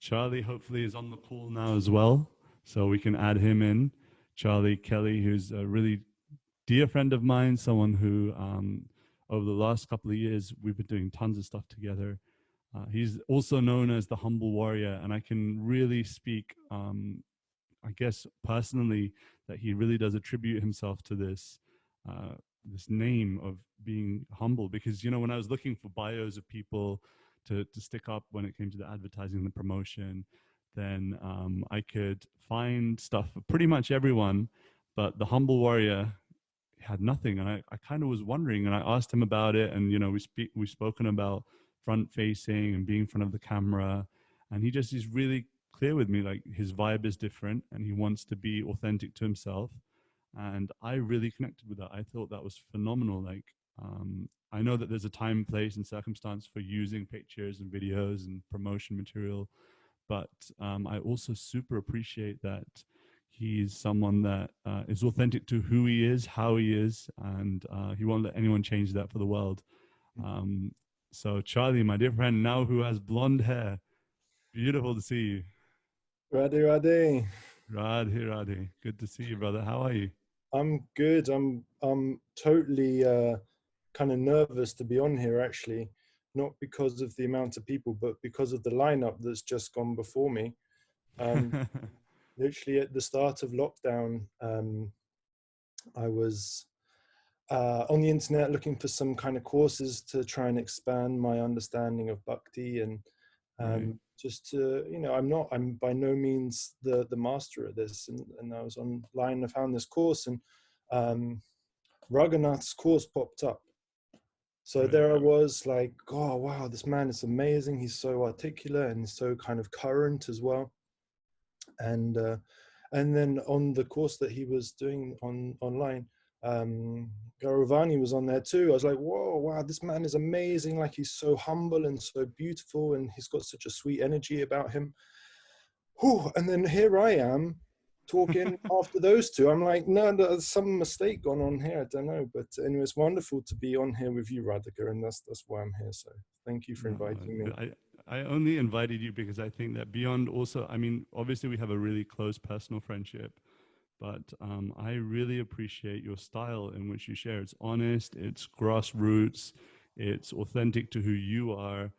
Charlie hopefully is on the call now as well, so we can add him in. Charlie Kelly, who's a really dear friend of mine, someone who over the last couple of years, we've been doing tons of stuff together. He's also known as the Humble Warrior, and I can really speak, I guess, personally, that he really does attribute himself to this name of being humble. Because, you know, when I was looking for bios of people to stick up when it came to the advertising and the promotion, then I could find stuff for pretty much everyone, but the Humble Warrior had nothing. And I kind of was wondering, and I asked him about it, and, you know, we've spoken about front facing and being in front of the camera, and he's really clear with me, like his vibe is different and he wants to be authentic to himself. And I really connected with that. I thought that was phenomenal. Like, I know that there's a time, place, and circumstance for using pictures and videos and promotion material, but I also super appreciate that he's someone that is authentic to who he is, how he is, and he won't let anyone change that for the world. So Charlie, my dear friend, now who has blonde hair, beautiful to see you. Radhe, Radhe. Radhe, Radhe. Good to see you, brother. How are you? I'm good. I'm totally kind of nervous to be on here, actually, not because of the amount of people, but because of the lineup that's just gone before me. Literally at the start of lockdown, I was on the internet looking for some kind of courses to try and expand my understanding of bhakti, and Right. just to, you know, I'm by no means the master at this, and I was online, I found this course, and Raghunath's course popped up. So Right. there I was, like, oh wow, this man is amazing, he's so articulate and so kind of current as well. And then on the course that he was doing online, Gauravani was on there too. I was like, whoa, wow, this man is amazing. Like, he's so humble and so beautiful, and he's got such a sweet energy about him. Whew. And then here I am talking after those two. I'm like, no, there's some mistake gone on here. I don't know. But anyway, it's wonderful to be on here with you, Radhika, and that's why I'm here. So thank you for No, inviting me. I only invited you because I think that beyond also, I mean, obviously we have a really close personal friendship, but I really appreciate your style in which you share. It's honest, it's grassroots, it's authentic to who you are.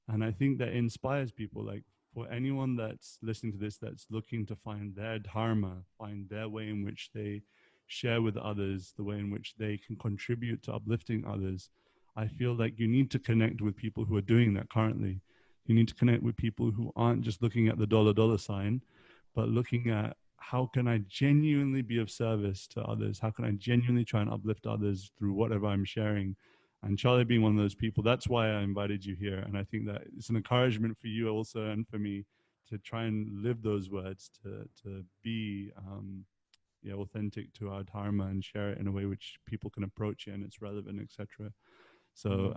And I think that inspires people. Like, for anyone that's listening to this, that's looking to find their dharma, find their way in which they share with others, the way in which they can contribute to uplifting others. I feel like you need to connect with people who are doing that currently. You need to connect with people who aren't just looking at the dollar sign, but looking at, how can I genuinely be of service to others? How can I genuinely try and uplift others through whatever I'm sharing? And Charlie being one of those people, that's why I invited you here. And I think that it's an encouragement for you also, and for me, to try and live those words, to be yeah, authentic to our dharma and share it in a way which people can approach it and it's relevant, etc. So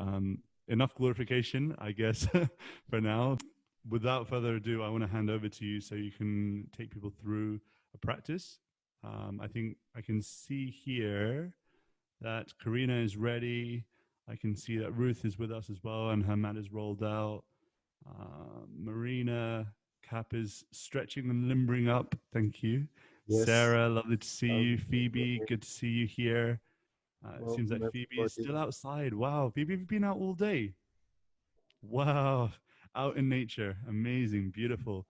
enough glorification, I guess, for now. Without further ado, I want to hand over to you so you can take people through a practice. I think I can see here that Karina is ready. I can see that Ruth is with us as well, and her mat is rolled out. Marina, Cap is stretching and limbering up. Thank you. Yes. Sarah, lovely to see you. Phoebe, good to see you here. It seems Welcome, like Phoebe is everybody. still outside. Wow, Phoebe, have you been out all day? Wow, out in nature. Amazing, beautiful.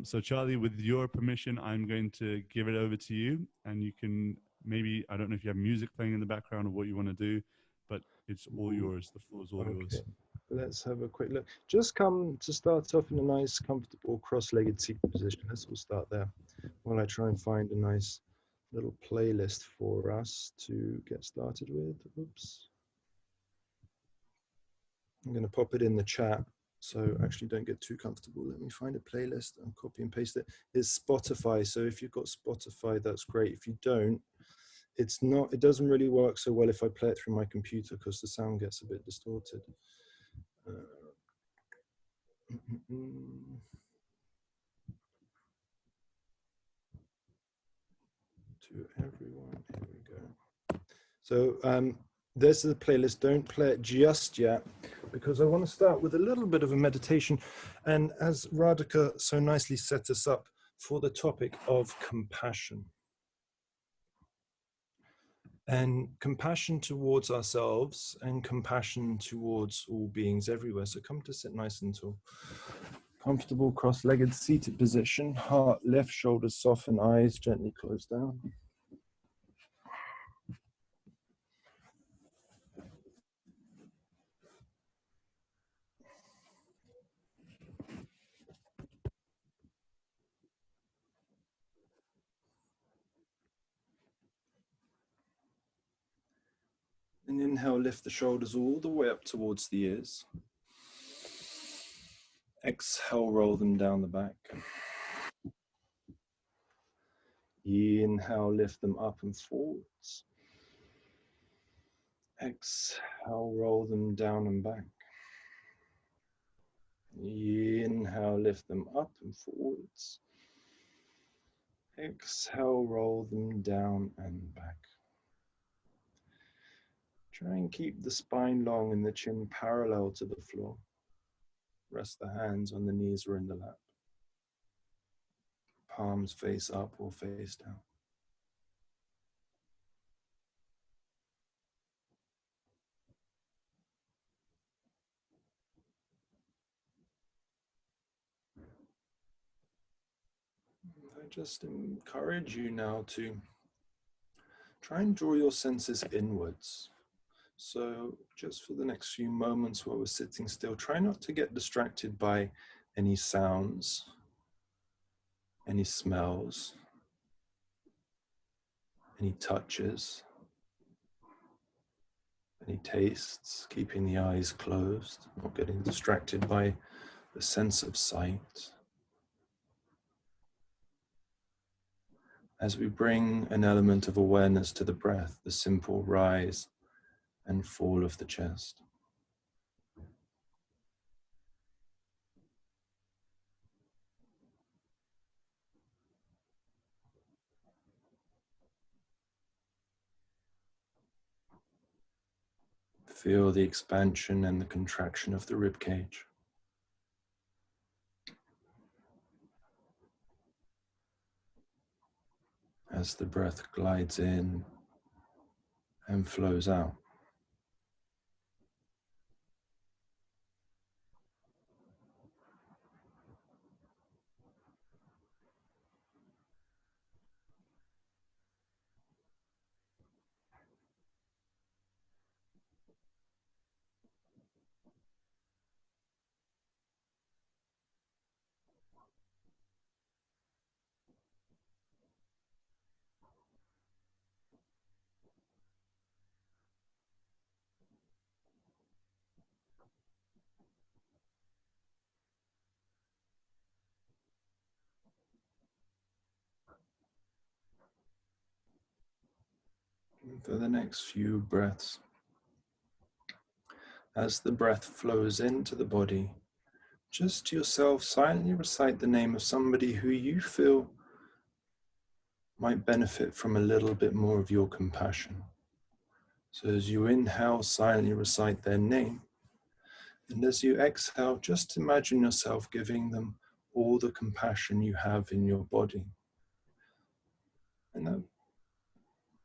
So, Charlie, with your permission, I'm going to give it over to you, and you can maybe, I don't know if you have music playing in the background or what you want to do, but it's all Ooh, yours. The floor is all okay, yours. let's have a quick look. Just come to start off in a nice, comfortable, cross-legged seat position. Let's all start there while I try and find a nice little playlist for us to get started with. Oops. I'm going to pop it in the chat, so actually don't get too comfortable. Let me find a playlist and copy and paste it. It's Spotify, so if you've got Spotify, that's great. If you don't, it's not, it doesn't really work so well if I play it through my computer because the sound gets a bit distorted. To everyone, here we go. So this is the playlist. Don't play it just yet. because I want to start with a little bit of a meditation. And as Radhika so nicely set us up for the topic of compassion. And compassion towards ourselves and compassion towards all beings everywhere. So come to sit nice and tall. Comfortable cross-legged seated position. Heart left, shoulders soften, eyes gently close down. And inhale, lift the shoulders all the way up towards the ears. Exhale, roll them down the back. Inhale, lift them up and forwards. Exhale, roll them down and back. Inhale, lift them up and forwards. Exhale, roll them down and back. Try and keep the spine long and the chin parallel to the floor. Rest the hands on the knees or in the lap. Palms face up or face down. I just encourage you now to try and draw your senses inwards. So just for the next few moments while we're sitting still, try not to get distracted by any sounds, any smells, any touches, any tastes, keeping the eyes closed, not getting distracted by the sense of sight. As we bring an element of awareness to the breath, the simple rise and fall of the chest. Feel the expansion and the contraction of the ribcage. As the breath glides in and flows out. For the next few breaths, as the breath flows into the body, just to yourself silently recite the name of somebody who you feel might benefit from a little bit more of your compassion. So as you inhale, silently recite their name. And as you exhale, just imagine yourself giving them all the compassion you have in your body. And that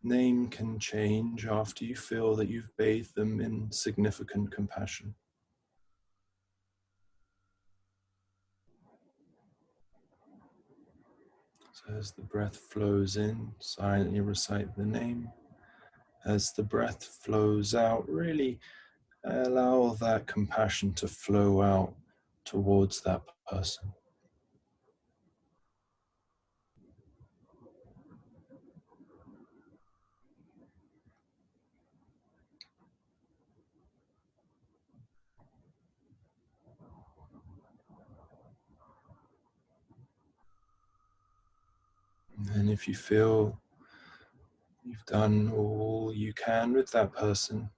name can change after you feel that you've bathed them in significant compassion. So as the breath flows in, silently recite the name. As the breath flows out, really allow that compassion to flow out towards that person. And if you feel you've done all you can with that person,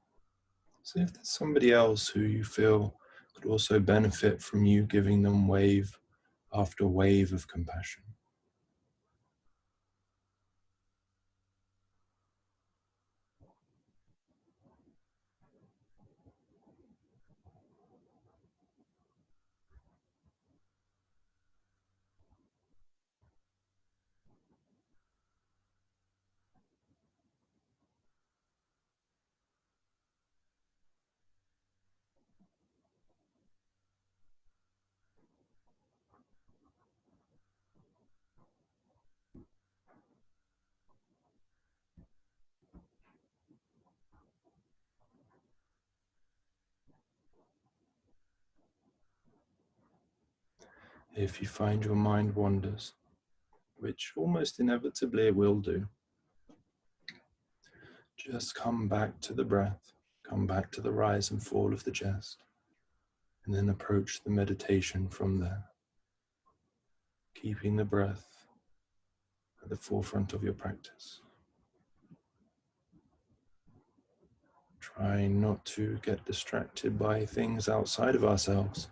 see if there's somebody else who you feel could also benefit from you giving them wave after wave of compassion. If you find your mind wanders, which almost inevitably it will do, just come back to the breath, come back to the rise and fall of the chest, and then approach the meditation from there, keeping the breath at the forefront of your practice. Trying not to get distracted by things outside of ourselves.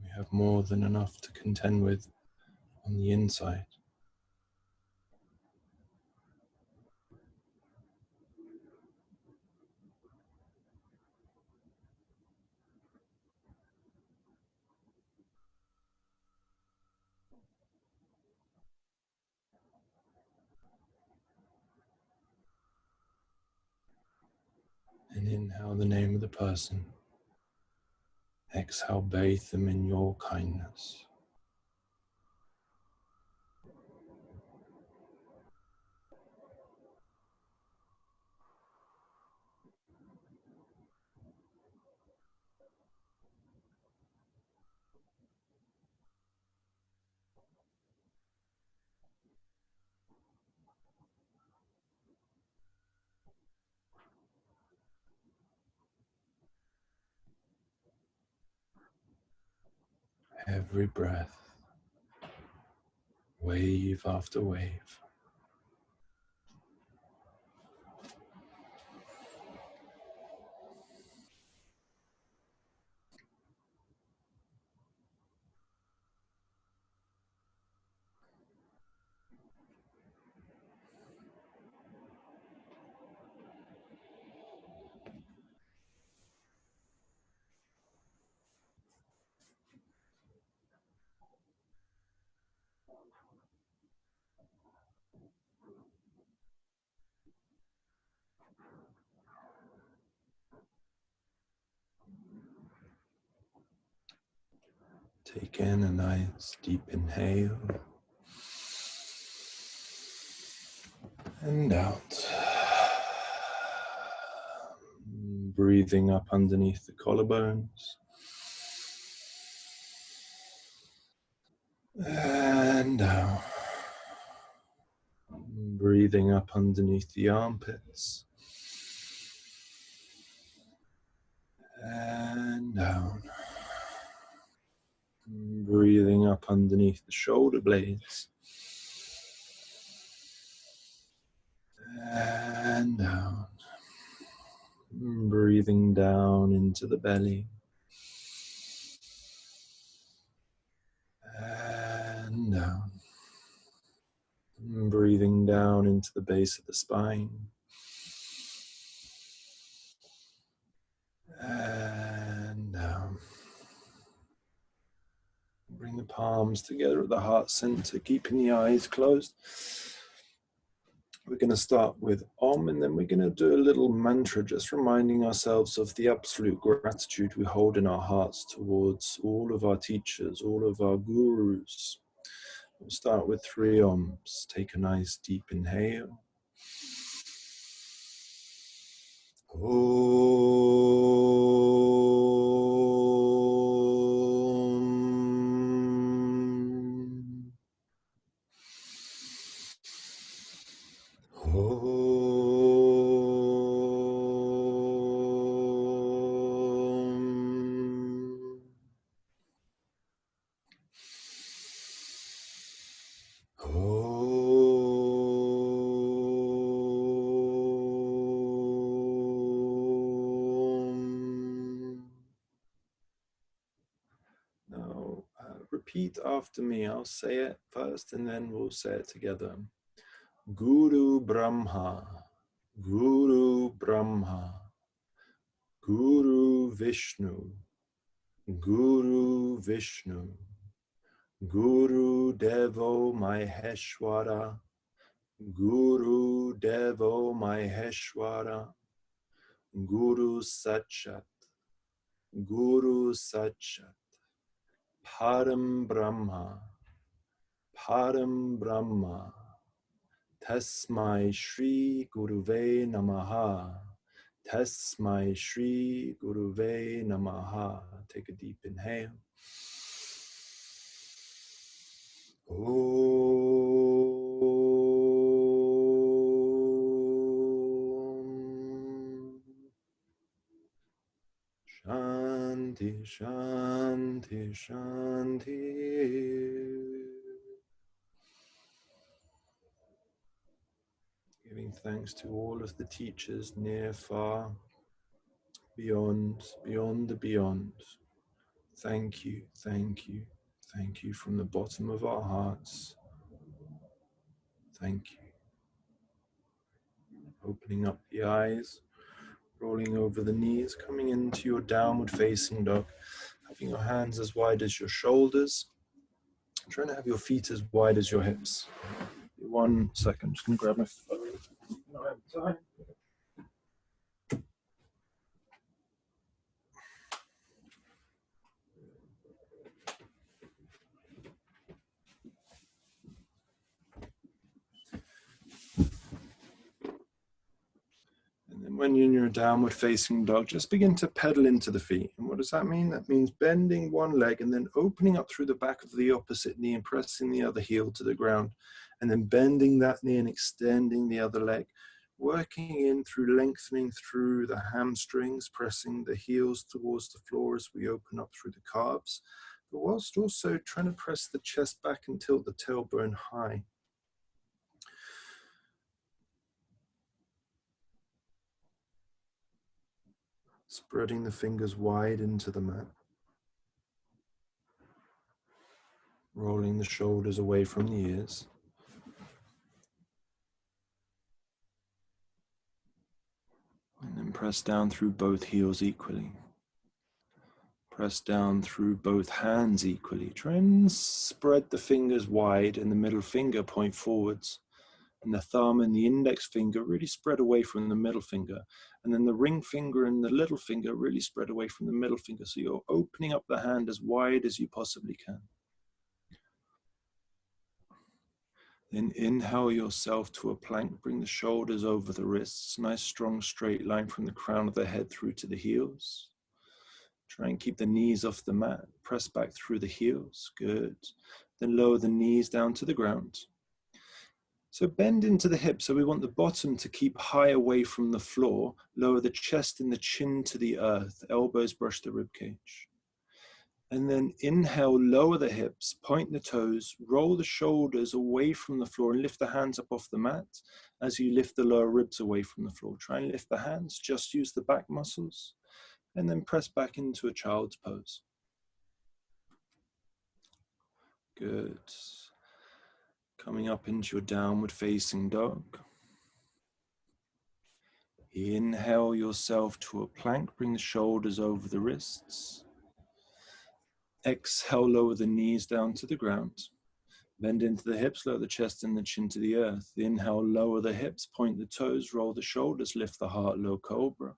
We have more than enough to contend with on the inside. And inhale the name of the person. Exhale, bathe them in your kindness. Every breath, wave after wave. Take in a nice deep inhale and out. Breathing up underneath the collarbones. And down. Breathing up underneath the armpits. And down. Breathing up underneath the shoulder blades. And down. Breathing down into the belly. And down. Breathing down into the base of the spine. And down. Bring the palms together at the heart center, keeping the eyes closed. We're going to start with Om, and then we're going to do a little mantra, just reminding ourselves of the absolute gratitude we hold in our hearts towards all of our teachers, all of our gurus. We'll start with 3 Oms. Take a nice deep inhale. Now, repeat after me. I'll say it first and then we'll say it together. Guru Brahma, Guru Brahma, Guru Vishnu, Guru Vishnu, Guru Devo Maheshwara, Guru Devo Maheshwara, Guru Sachat, Guru Sachat, Param Brahma, Param Brahma, Tasmai Shri Guruve Namaha. Tasmai Shri Guruve Namaha. Take a deep inhale. Shanti, Shanti, Shanti. Giving thanks to all of the teachers near, far, beyond, beyond the beyond. Thank you, thank you, thank you from the bottom of our hearts. Thank you. Opening up the eyes, rolling over the knees, coming into your downward facing dog. Having your hands as wide as your shoulders. Trying to have your feet as wide as your hips. 1 second, just gonna grab my phone. No, I have time. And then when you're in your downward facing dog, just begin to pedal into the feet. And what does that mean? That means bending one leg and then opening up through the back of the opposite knee and pressing the other heel to the ground. And then bending that knee and extending the other leg. Working in through lengthening through the hamstrings, pressing the heels towards the floor as we open up through the calves. But whilst also trying to press the chest back and tilt the tailbone high. Spreading the fingers wide into the mat. Rolling the shoulders away from the ears. And then press down through both heels equally. Press down through both hands equally. Try and spread the fingers wide and the middle finger point forwards. And the thumb and the index finger really spread away from the middle finger. And then the ring finger and the little finger really spread away from the middle finger. So you're opening up the hand as wide as you possibly can. Then inhale yourself to a plank. Bring the shoulders over the wrists. Nice strong straight line from the crown of the head through to the heels. Try and keep the knees off the mat. Press back through the heels. Good. Then lower the knees down to the ground. So bend into the hips. So we want the bottom to keep high away from the floor. Lower the chest and the chin to the earth. Elbows brush the ribcage. And then inhale, lower the hips, point the toes, roll the shoulders away from the floor and lift the hands up off the mat as you lift the lower ribs away from the floor. Try and lift the hands, just use the back muscles, and then press back into a child's pose. Good. Coming up into your downward facing dog. Inhale yourself to a plank, bring the shoulders over the wrists. Exhale, lower the knees down to the ground. Bend into the hips, lower the chest and the chin to the earth. Inhale, lower the hips, point the toes, roll the shoulders, lift the heart, low cobra.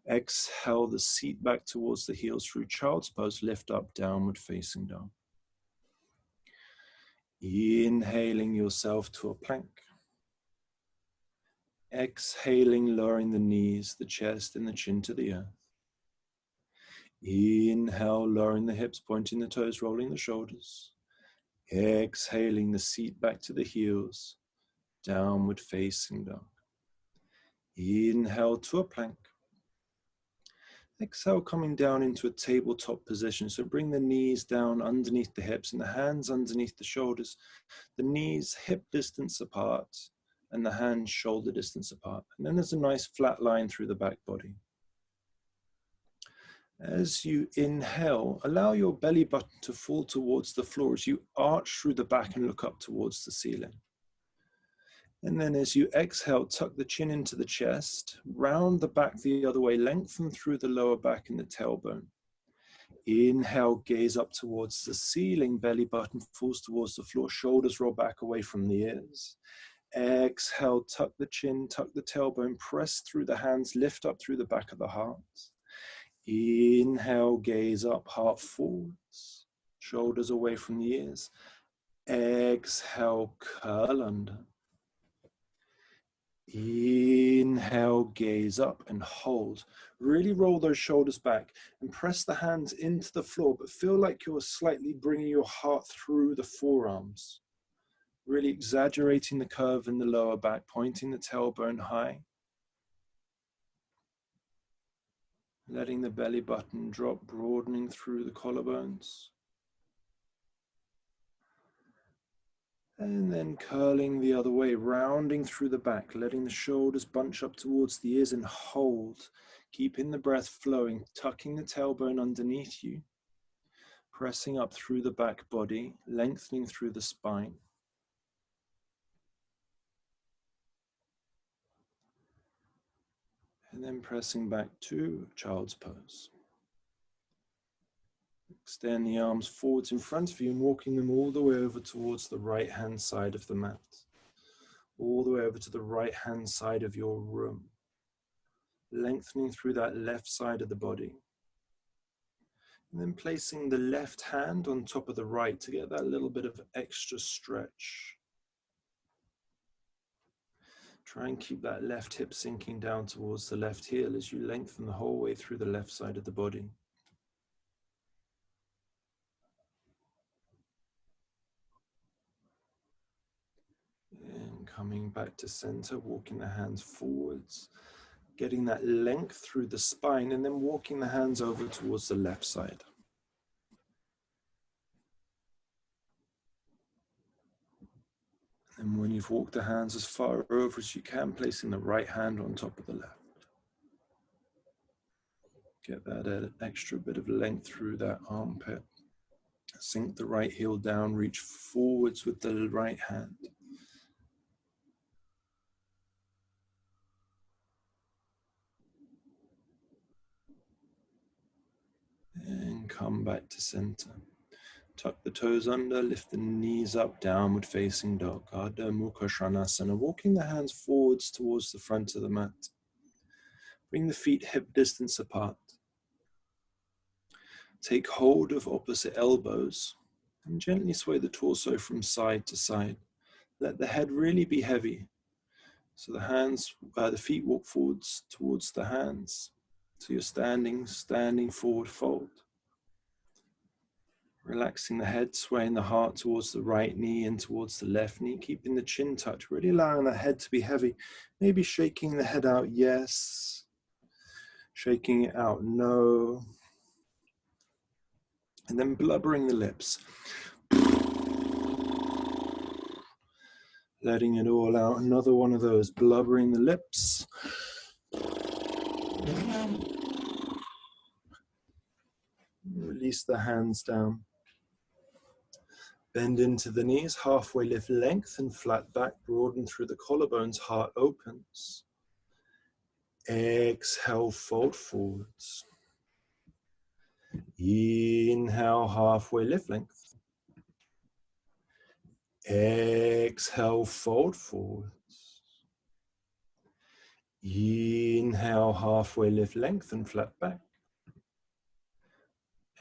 Exhale the seat back towards the heels through child's pose, lift up, downward facing dog. Inhaling yourself to a plank. Exhaling, lowering the knees, the chest and the chin to the earth. Inhale, lowering the hips, pointing the toes, rolling the shoulders. Exhaling the seat back to the heels, downward facing dog. Inhale to a plank. Exhale, coming down into a tabletop position. So bring the knees down underneath the hips and the hands underneath the shoulders. The knees hip distance apart and the hands shoulder distance apart. And then there's a nice flat line through the back body. As you inhale, allow your belly button to fall towards the floor as you arch through the back and look up towards the ceiling. And then as you exhale, tuck the chin into the chest, round the back the other way, lengthen through the lower back and the tailbone. Inhale, gaze up towards the ceiling, belly button falls towards the floor, shoulders roll back away from the ears. Exhale, tuck the chin, tuck the tailbone, press through the hands, lift up through the back of the heart. Inhale, gaze up, heart forwards, shoulders away from the ears. Exhale, curl under. Inhale, gaze up and hold. Really roll those shoulders back and press the hands into the floor, but feel like you're slightly bringing your heart through the forearms. Really exaggerating the curve in the lower back, pointing the tailbone high. Letting the belly button drop, broadening through the collarbones. And then curling the other way, rounding through the back, letting the shoulders bunch up towards the ears and hold. Keeping the breath flowing, tucking the tailbone underneath you. Pressing up through the back body, lengthening through the spine. And then pressing back to child's pose. Extend the arms forwards in front of you and walking them all the way over towards the right hand side of the mat. All the way over to the right hand side of your room. Lengthening through that left side of the body. And then placing the left hand on top of the right to get that little bit of extra stretch. Try and keep that left hip sinking down towards the left heel as you lengthen the whole way through the left side of the body. And coming back to center, walking the hands forwards, getting that length through the spine, and then walking the hands over towards the left side. And when you've walked the hands as far over as you can, placing the right hand on top of the left. Get that extra bit of length through that armpit. Sink the right heel down, reach forwards with the right hand. And come back to center. Tuck the toes under, lift the knees up, downward facing dog. Ardha Mukha Svanasana. Walking the hands forwards towards the front of the mat. Bring the feet hip distance apart. Take hold of opposite elbows and gently sway the torso from side to side. Let the head really be heavy. So the feet walk forwards towards the hands. So you're standing forward fold. Relaxing the head, swaying the heart towards the right knee and towards the left knee, keeping the chin tucked, really allowing the head to be heavy. Maybe shaking the head out, yes. Shaking it out, no. And then blubbering the lips. Letting it all out, another one of those, blubbering the lips. Release the hands down. Bend into the knees, halfway lift, lengthen, flat back, broaden through the collarbones, heart opens. Exhale, fold forwards. Inhale, halfway lift, length. Exhale, fold forwards. Inhale, halfway lift, lengthen, flat back.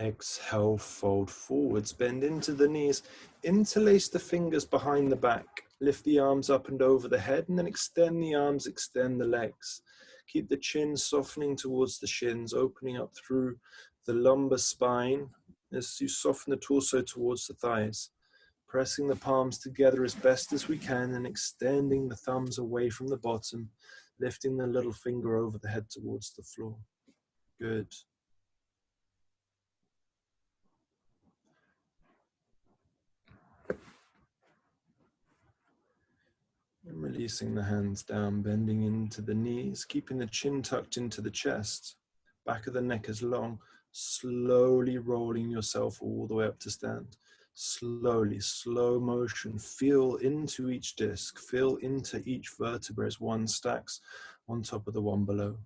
Exhale, fold forwards, bend into the knees, interlace the fingers behind the back, lift the arms up and over the head, and then extend the arms, extend the legs. Keep the chin softening towards the shins, opening up through the lumbar spine as you soften the torso towards the thighs. Pressing the palms together as best as we can and extending the thumbs away from the bottom, lifting the little finger over the head towards the floor. Good. And releasing the hands down, bending into the knees, keeping the chin tucked into the chest. Back of the neck is long, slowly rolling yourself all the way up to stand. Slowly, slow motion, feel into each disc, feel into each vertebra as one stacks on top of the one below.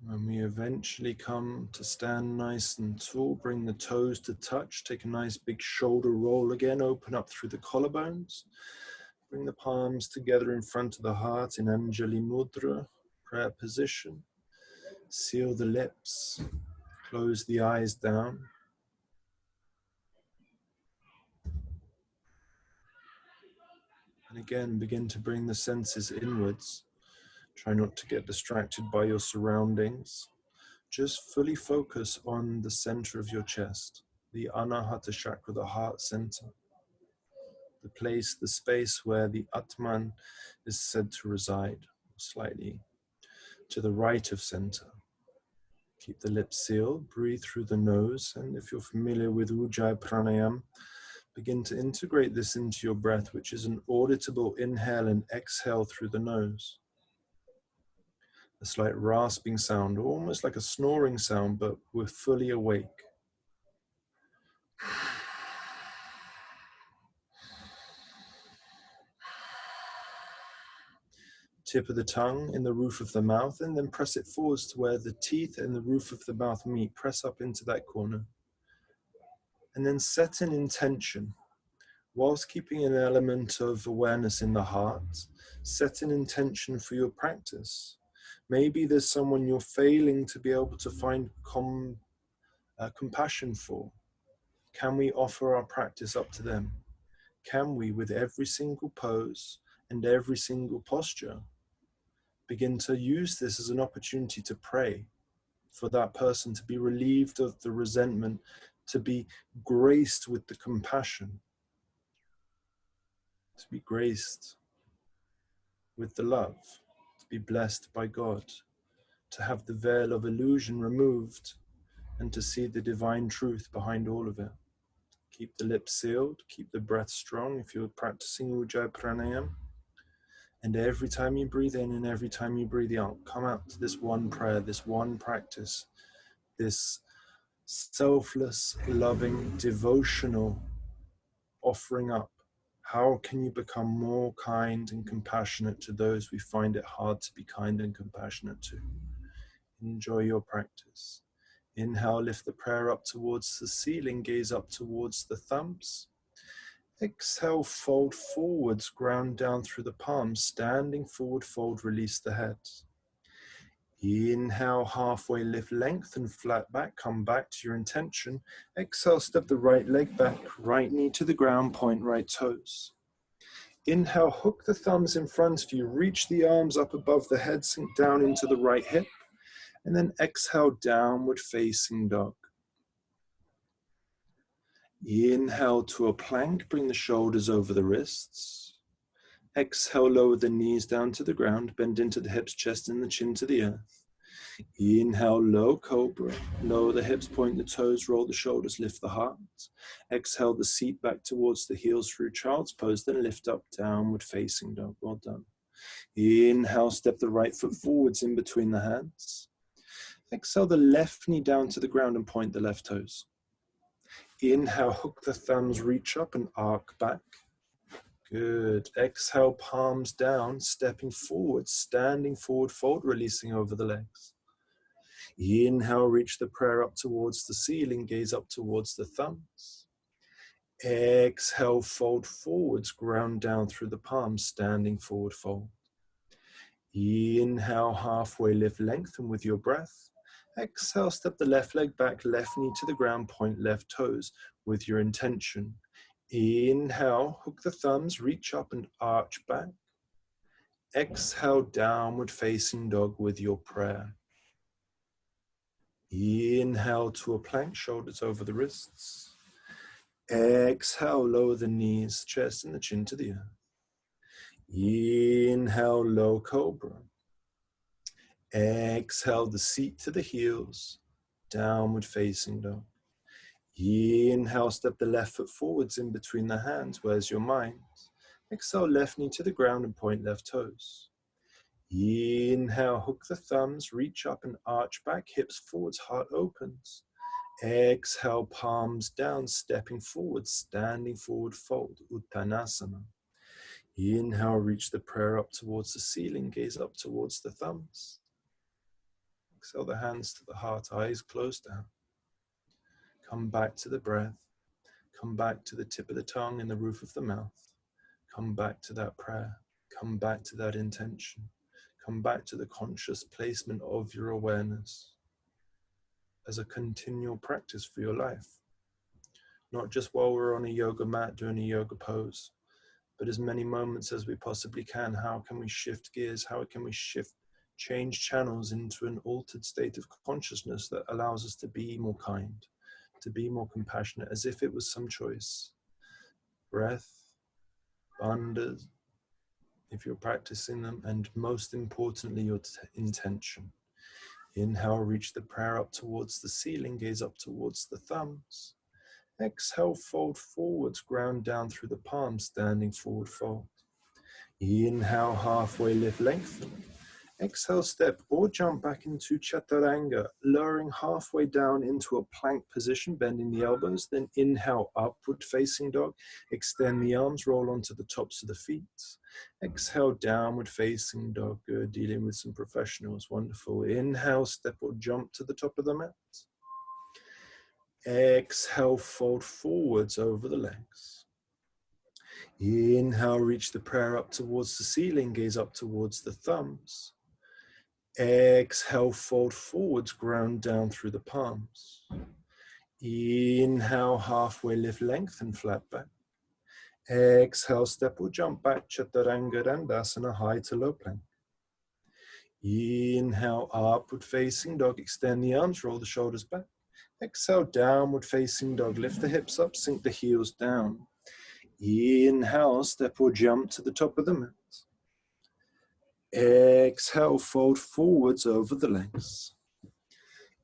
When we eventually come to stand nice and tall, bring the toes to touch, take a nice big shoulder roll again, open up through the collarbones. Bring the palms together in front of the heart in Anjali Mudra, prayer position. Seal the lips, close the eyes down. And again, begin to bring the senses inwards. Try not to get distracted by your surroundings. Just fully focus on the center of your chest, the Anahata chakra, the heart center, the place, the space where the Atman is said to reside, slightly to the right of center. Keep the lips sealed, breathe through the nose, and if you're familiar with Ujjayi Pranayam, begin to integrate this into your breath, which is an auditable inhale and exhale through the nose. A slight rasping sound, almost like a snoring sound, but we're fully awake. Tip of the tongue in the roof of the mouth, and then press it forwards to where the teeth and the roof of the mouth meet. Press up into that corner. And then set an intention. Whilst keeping an element of awareness in the heart, set an intention for your practice. Maybe there's someone you're failing to be able to find compassion for. Can we offer our practice up to them? Can we, with every single pose and every single posture, begin to use this as an opportunity to pray for that person to be relieved of the resentment, to be graced with the compassion, to be graced with the love, to be blessed by God, to have the veil of illusion removed, and to see the divine truth behind all of it. Keep the lips sealed, keep the breath strong if you're practicing Ujjayi Pranayam. And every time you breathe in and every time you breathe out, come out to this one prayer, this one practice, this selfless, loving, devotional offering up. How can you become more kind and compassionate to those we find it hard to be kind and compassionate to? Enjoy your practice. Inhale, lift the prayer up towards the ceiling, gaze up towards the thumbs. Exhale, fold forwards, ground down through the palms, standing forward, fold, release the head. Inhale, halfway lift, lengthen, flat back, come back to your intention. Exhale, step the right leg back, right knee to the ground, point right toes. Inhale, hook the thumbs in front of you, reach the arms up above the head, sink down into the right hip, and then exhale, downward facing dog. Inhale to a plank, bring the shoulders over the wrists. Exhale, lower the knees down to the ground, bend into the hips, chest and the chin to the earth. Inhale, low cobra, lower the hips, point the toes, roll the shoulders, lift the heart. Exhale, the seat back towards the heels through child's pose, then lift up, downward facing dog. Well done. Inhale, step the right foot forwards in between the hands. Exhale, the left knee down to the ground and point the left toes. Inhale, hook the thumbs, reach up and arc back. Good. Exhale, palms down, stepping forward, standing forward, fold, releasing over the legs. Inhale, reach the prayer up towards the ceiling, gaze up towards the thumbs. Exhale, fold forwards, ground down through the palms, standing forward, fold. Inhale, halfway lift, lengthen with your breath. Exhale, step the left leg back, left knee to the ground, point left toes with your intention. Inhale, hook the thumbs, reach up and arch back. Exhale, downward facing dog with your prayer. Inhale to a plank, shoulders over the wrists. Exhale, lower the knees, chest and the chin to the earth. Inhale, low cobra. Exhale, the seat to the heels, downward facing dog. Inhale, step the left foot forwards in between the hands. Where's your mind? Exhale, left knee to the ground and point left toes. Inhale, hook the thumbs, reach up and arch back, hips forwards, heart opens. Exhale, palms down, stepping forward, standing forward, fold, Uttanasana. Inhale, reach the prayer up towards the ceiling, gaze up towards the thumbs. Exhale, the hands to the heart, eyes closed down. Come back to the breath. Come back to the tip of the tongue and the roof of the mouth. Come back to that prayer. Come back to that intention. Come back to the conscious placement of your awareness as a continual practice for your life. Not just while we're on a yoga mat doing a yoga pose, but as many moments as we possibly can. How can we shift gears? How can we change channels into an altered state of consciousness that allows us to be more kind, to be more compassionate, as if it was some choice. Breath, bandhas, if you're practicing them, and most importantly, your intention. Inhale, reach the prayer up towards the ceiling, gaze up towards the thumbs. Exhale, fold forwards, ground down through the palms, standing forward fold. Inhale, halfway lift, lengthen. Exhale, step or jump back into chaturanga, lowering halfway down into a plank position, bending the elbows. Then inhale, upward facing dog. Extend the arms, roll onto the tops of the feet. Exhale, downward facing dog. Good, dealing with some professionals. Wonderful. Inhale, step or jump to the top of the mat. Exhale, fold forwards over the legs. Inhale, reach the prayer up towards the ceiling, gaze up towards the thumbs. Exhale, fold forwards, ground down through the palms. Inhale, halfway lift, lengthen, flat back. Exhale, step or jump back, chaturanga dandasana, high to low plank. Inhale, upward facing dog, extend the arms, roll the shoulders back. Exhale, downward facing dog, lift the hips up, sink the heels down. Inhale, step or jump to the top of the mat. Exhale, fold forwards over the legs.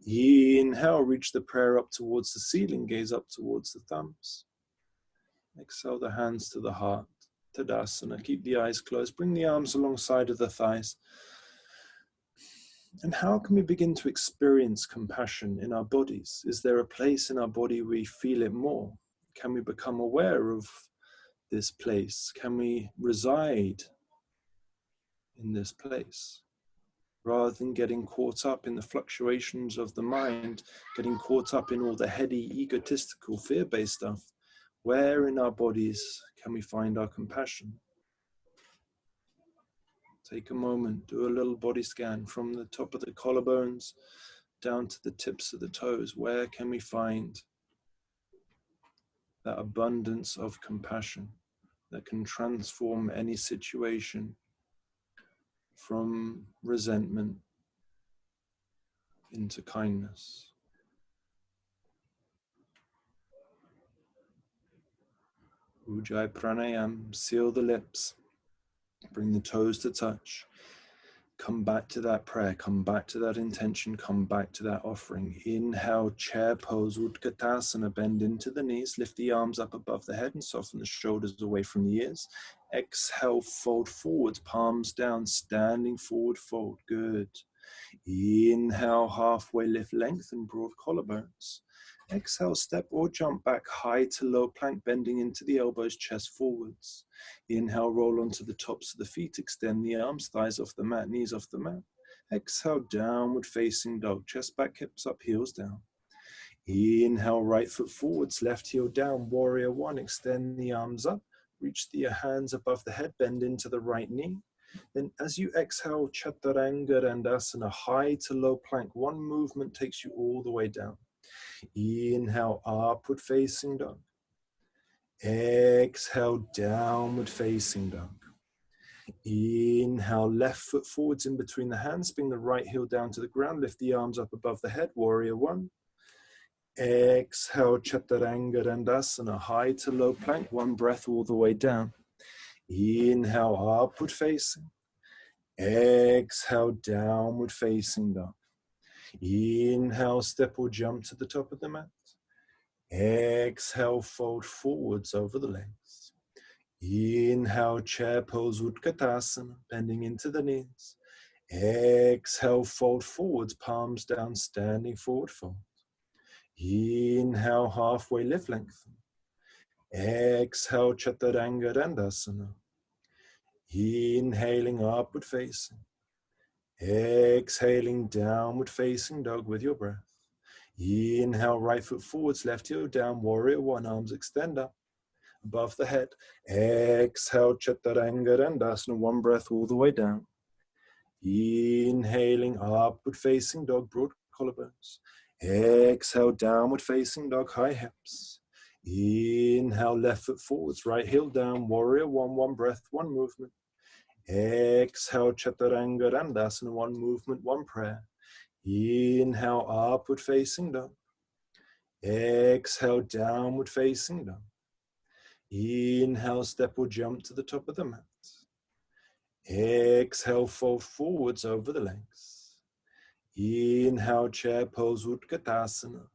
Inhale, reach the prayer up towards the ceiling, gaze up towards the thumbs. Exhale, the hands to the heart, Tadasana. Keep the eyes closed, bring the arms alongside of the thighs. And how can we begin to experience compassion in our bodies? Is there a place in our body where we feel it more? Can we become aware of this place? Can we reside in this place? Rather than getting caught up in the fluctuations of the mind, getting caught up in all the heady, egotistical, fear-based stuff, where in our bodies can we find our compassion? Take a moment, do a little body scan from the top of the collarbones down to the tips of the toes. Where can we find that abundance of compassion that can transform any situation from resentment into kindness? Ujjayi pranayam, seal the lips, bring the toes to touch. Come back to that prayer, come back to that intention, come back to that offering. Inhale, chair pose, Utkatasana, bend into the knees, lift the arms up above the head and soften the shoulders away from the ears. Exhale, fold forwards, palms down, standing forward fold. Good. Inhale, halfway lift, lengthen, broad collarbones. Exhale, step or jump back, high to low plank, bending into the elbows, chest forwards. Inhale, roll onto the tops of the feet, extend the arms, thighs off the mat, knees off the mat. Exhale, downward facing dog, chest back, hips up, heels down. Inhale, right foot forwards, left heel down, warrior one, extend the arms up, reach the hands above the head, bend into the right knee. Then as you exhale, chaturanga dandasana, high to low plank, one movement takes you all the way down. Inhale, upward facing dog. Exhale, downward facing dog. Inhale, left foot forwards in between the hands, bring the right heel down to the ground, lift the arms up above the head, warrior one. Exhale, chaturanga dandasana, high to low plank, one breath all the way down. Inhale, upward facing. Exhale, downward facing dog. Inhale, step or jump to the top of the mat. Exhale, fold forwards over the legs. Inhale, chair pose, Utkatasana, bending into the knees. Exhale, fold forwards, palms down, standing forward fold. Inhale, halfway lift, lengthen. Exhale, chaturanga dandasana. Inhaling, upward facing. Exhaling, downward facing dog with your breath. Inhale, right foot forwards, left heel down, warrior one, arms extend up above the head. Exhale, chaturanga dandasana, one breath all the way down. Inhaling, upward facing dog, broad collarbones. Exhale, downward facing dog, high hips. Inhale, left foot forwards, right heel down, warrior one, one breath, one movement. Exhale, chaturanga dandasana, one movement, one prayer. Inhale, upward facing dog. Exhale, downward facing dog. Inhale, step or jump to the top of the mat. Exhale, fold forwards over the legs. Inhale, chair pose, Utkatasana,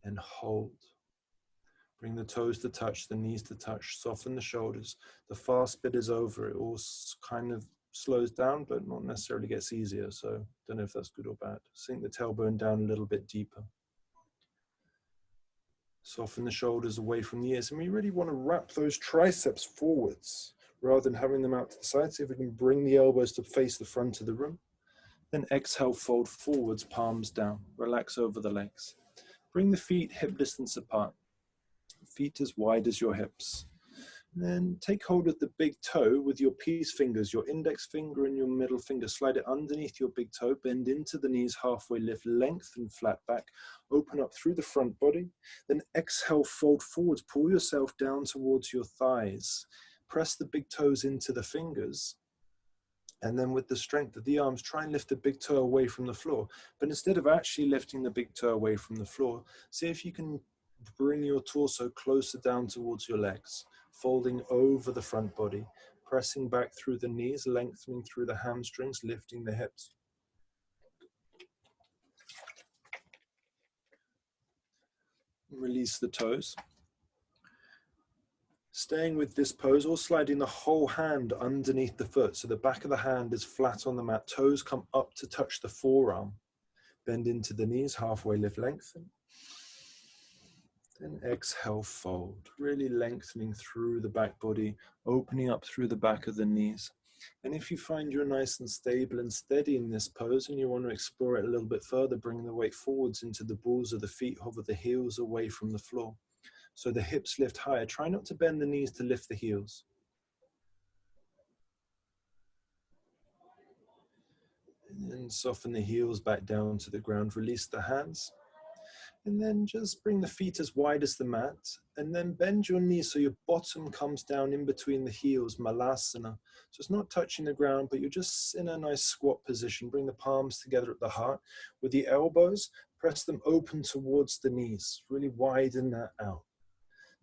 and hold. Bring the toes to touch, the knees to touch, soften the shoulders. The fast bit is over. It all kind of slows down, but not necessarily gets easier. So don't know if that's good or bad. Sink the tailbone down a little bit deeper. Soften the shoulders away from the ears. And we really want to wrap those triceps forwards rather than having them out to the side. See if we can bring the elbows to face the front of the room. Then exhale, fold forwards, palms down. Relax over the legs. Bring the feet hip distance apart. Feet as wide as your hips. And then take hold of the big toe with your peace fingers, your index finger and your middle finger. Slide it underneath your big toe, bend into the knees, halfway lift, lengthen flat back, open up through the front body. Then exhale, fold forwards, pull yourself down towards your thighs. Press the big toes into the fingers. And then with the strength of the arms, try and lift the big toe away from the floor. But instead of actually lifting the big toe away from the floor, see if you can bring your torso closer down towards your legs, folding over the front body, pressing back through the knees, lengthening through the hamstrings, lifting the hips. Release the toes. Staying with this pose or sliding the whole hand underneath the foot. So the back of the hand is flat on the mat. Toes come up to touch the forearm. Bend into the knees, halfway lift, lengthen. Then exhale, fold. Really lengthening through the back body, opening up through the back of the knees. And if you find you're nice and stable and steady in this pose and you want to explore it a little bit further, bring the weight forwards into the balls of the feet, hover the heels away from the floor. So the hips lift higher. Try not to bend the knees to lift the heels. And then soften the heels back down to the ground. Release the hands. And then just bring the feet as wide as the mat. And then bend your knees so your bottom comes down in between the heels, malasana. So it's not touching the ground, but you're just in a nice squat position. Bring the palms together at the heart. With the elbows, press them open towards the knees. Really widen that out.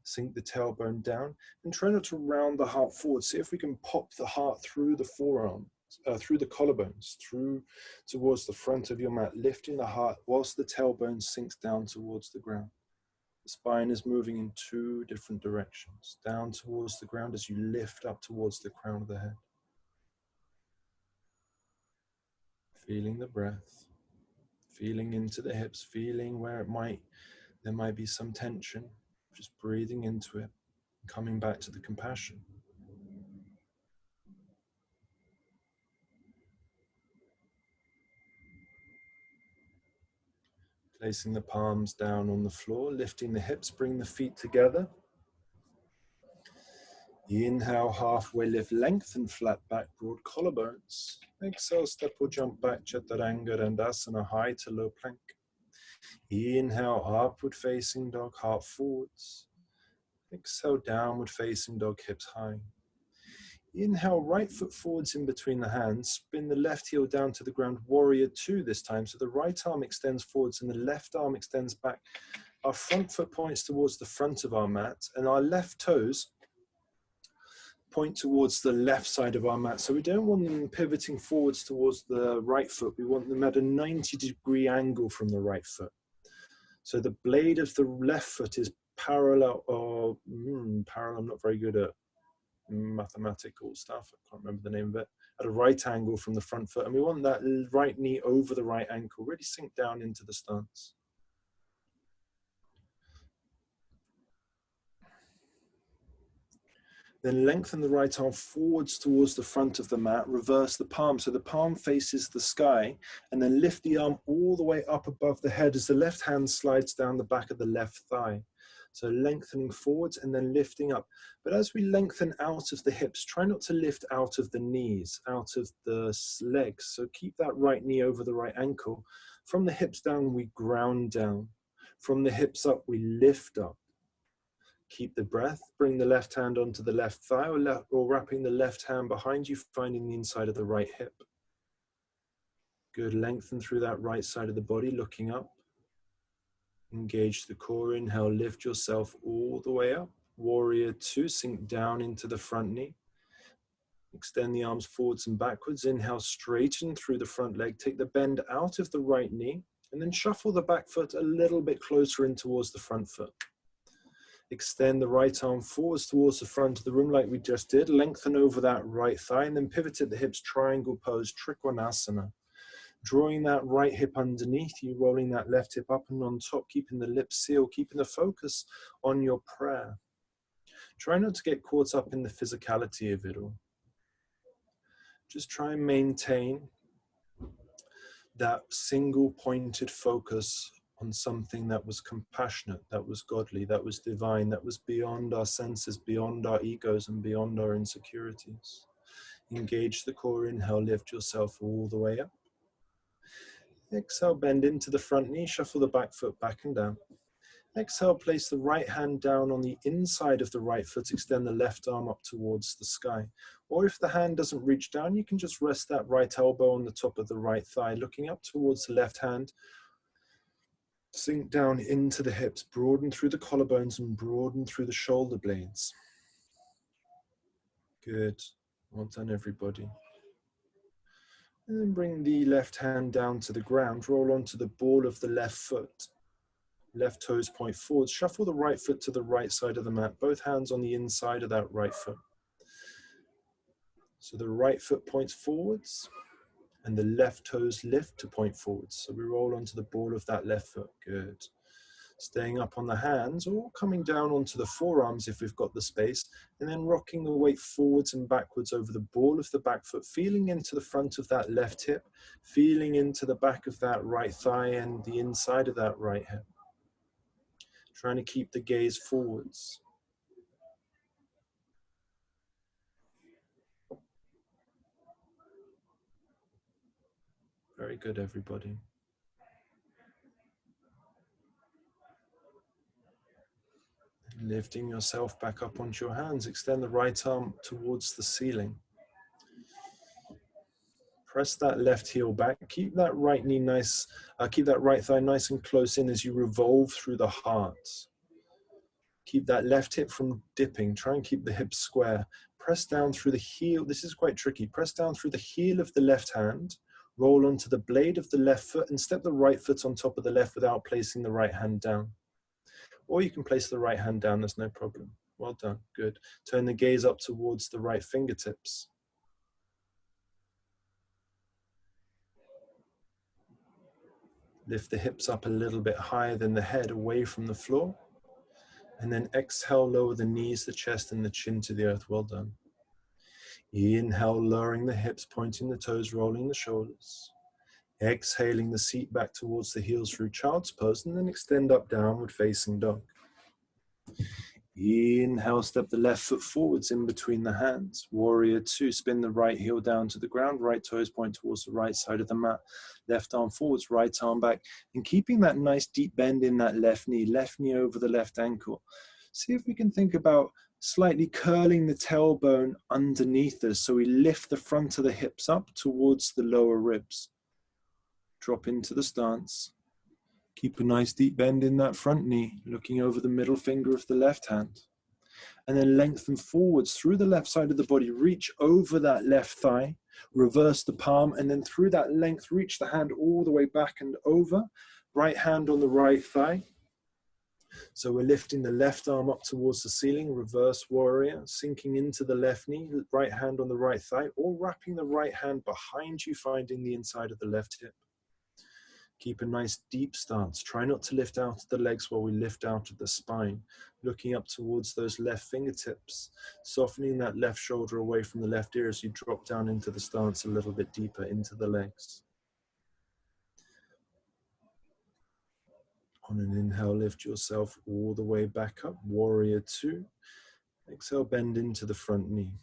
Sink the tailbone down and try not to round the heart forward. See if we can pop the heart through the forearm, through the collarbones, through towards the front of your mat, lifting the heart whilst the tailbone sinks down towards the ground. The spine is moving in two different directions, down towards the ground as you lift up towards the crown of the head. Feeling the breath, feeling into the hips, feeling where there might be some tension, just breathing into it. Coming back to the compassion. Placing the palms down on the floor, lifting the hips, bring the feet together. Inhale, halfway lift, lengthen flat back, broad collarbones. Exhale, step or jump back, chaturanga dandasana, high to low plank. Inhale, upward facing dog, heart forwards. Exhale, downward facing dog, hips high. Inhale, right foot forwards in between the hands. Spin the left heel down to the ground, warrior two this time. So the right arm extends forwards and the left arm extends back. Our front foot points towards the front of our mat and our left toes point towards the left side of our mat. So we don't want them pivoting forwards towards the right foot. We want them at a 90-degree angle from the right foot. So the blade of the left foot is parallel, or parallel, I'm not very good at mathematical stuff, I can't remember the name of it, at a right angle from the front foot. And we want that right knee over the right ankle, really sink down into the stance. Then lengthen the right arm forwards towards the front of the mat, reverse the palm. So the palm faces the sky, and then lift the arm all the way up above the head as the left hand slides down the back of the left thigh. So lengthening forwards and then lifting up. But as we lengthen out of the hips, try not to lift out of the knees, out of the legs. So keep that right knee over the right ankle. From the hips down, we ground down. From the hips up, we lift up. Keep the breath. Bring the left hand onto the left thigh, or wrapping the left hand behind you, finding the inside of the right hip. Good. Lengthen through that right side of the body, looking up. Engage the core. Inhale, lift yourself all the way up. Warrior 2, sink down into the front knee. Extend the arms forwards and backwards. Inhale, straighten through the front leg. Take the bend out of the right knee, and then shuffle the back foot a little bit closer in towards the front foot. Extend the right arm forwards towards the front of the room like we just did. Lengthen over that right thigh, and then pivot at the hips, triangle pose, Trikonasana. Drawing that right hip underneath you, rolling that left hip up and on top, keeping the lips sealed, keeping the focus on your prayer. Try not to get caught up in the physicality of it all. Just try and maintain that single pointed focus on something that was compassionate, that was godly, that was divine, that was beyond our senses, beyond our egos, and beyond our insecurities. Engage the core. Inhale, lift yourself all the way up. Exhale, bend into the front knee, shuffle the back foot back and down. Exhale, place the right hand down on the inside of the right foot, extend the left arm up towards the sky. Or if the hand doesn't reach down, you can just rest that right elbow on the top of the right thigh, looking up towards the left hand. Sink down into the hips, broaden through the collarbones and broaden through the shoulder blades. Good. Well done, everybody. And then bring the left hand down to the ground, roll onto the ball of the left foot. Left toes point forward, shuffle the right foot to the right side of the mat, both hands on the inside of that right foot. So the right foot points forwards and the left toes lift to point forwards. So we roll onto the ball of that left foot. Good. Staying up on the hands or coming down onto the forearms if we've got the space, and then rocking the weight forwards and backwards over the ball of the back foot, feeling into the front of that left hip, feeling into the back of that right thigh and the inside of that right hip. Trying to keep the gaze forwards. Very good, everybody. Lifting yourself back up onto your hands, extend the right arm towards the ceiling. Press that left heel back. Keep that right knee nice, keep that right thigh nice and close in as you revolve through the heart. Keep that left hip from dipping. Try and keep the hips square. Press down through the heel. This is quite tricky. Press down through the heel of the left hand. Roll onto the blade of the left foot and step the right foot on top of the left without placing the right hand down. Or you can place the right hand down, there's no problem. Well done, good. Turn the gaze up towards the right fingertips. Lift the hips up a little bit higher than the head, away from the floor. And then exhale, lower the knees, the chest, and the chin to the earth. Well done. Inhale, lowering the hips, pointing the toes, rolling the shoulders. Exhaling the seat back towards the heels through child's pose, and then extend up, downward facing dog. Inhale, step the left foot forwards in between the hands. Warrior 2, spin the right heel down to the ground, right toes point towards the right side of the mat. Left arm forwards, right arm back. And keeping that nice deep bend in that left knee over the left ankle. See if we can think about slightly curling the tailbone underneath us, so we lift the front of the hips up towards the lower ribs. Drop into the stance. Keep a nice deep bend in that front knee, looking over the middle finger of the left hand. And then lengthen forwards through the left side of the body, reach over that left thigh, reverse the palm, and then through that length, reach the hand all the way back and over. Right hand on the right thigh. So we're lifting the left arm up towards the ceiling, reverse warrior, sinking into the left knee, right hand on the right thigh, or wrapping the right hand behind you, finding the inside of the left hip. Keep a nice deep stance. Try not to lift out of the legs while we lift out of the spine. Looking up towards those left fingertips. Softening that left shoulder away from the left ear as you drop down into the stance a little bit deeper into the legs. On an inhale, lift yourself all the way back up. Warrior 2. Exhale, bend into the front knee.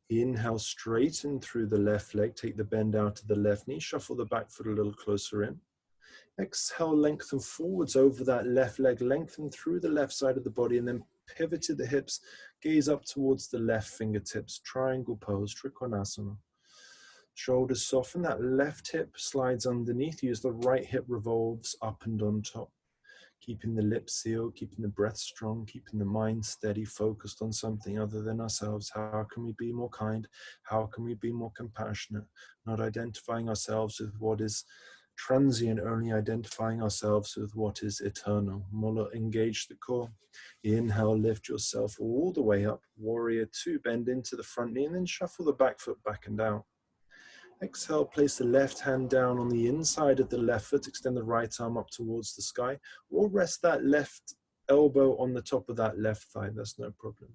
Inhale, straighten through the left leg. Take the bend out of the left knee. Shuffle the back foot a little closer in. Exhale, lengthen forwards over that left leg, lengthen through the left side of the body, and then pivot to the hips, gaze up towards the left fingertips, triangle pose, Trikonasana. Shoulders soften, that left hip slides underneath you as the right hip revolves up and on top. Keeping the lips sealed, keeping the breath strong, keeping the mind steady, focused on something other than ourselves. How can we be more kind? How can we be more compassionate? Not identifying ourselves with what is transient, only identifying ourselves with what is eternal. Mula, engage the core. Inhale, lift yourself all the way up. Warrior 2, bend into the front knee and then shuffle the back foot back and down. Exhale, place the left hand down on the inside of the left foot, extend the right arm up towards the sky, or rest that left elbow on the top of that left thigh, that's no problem.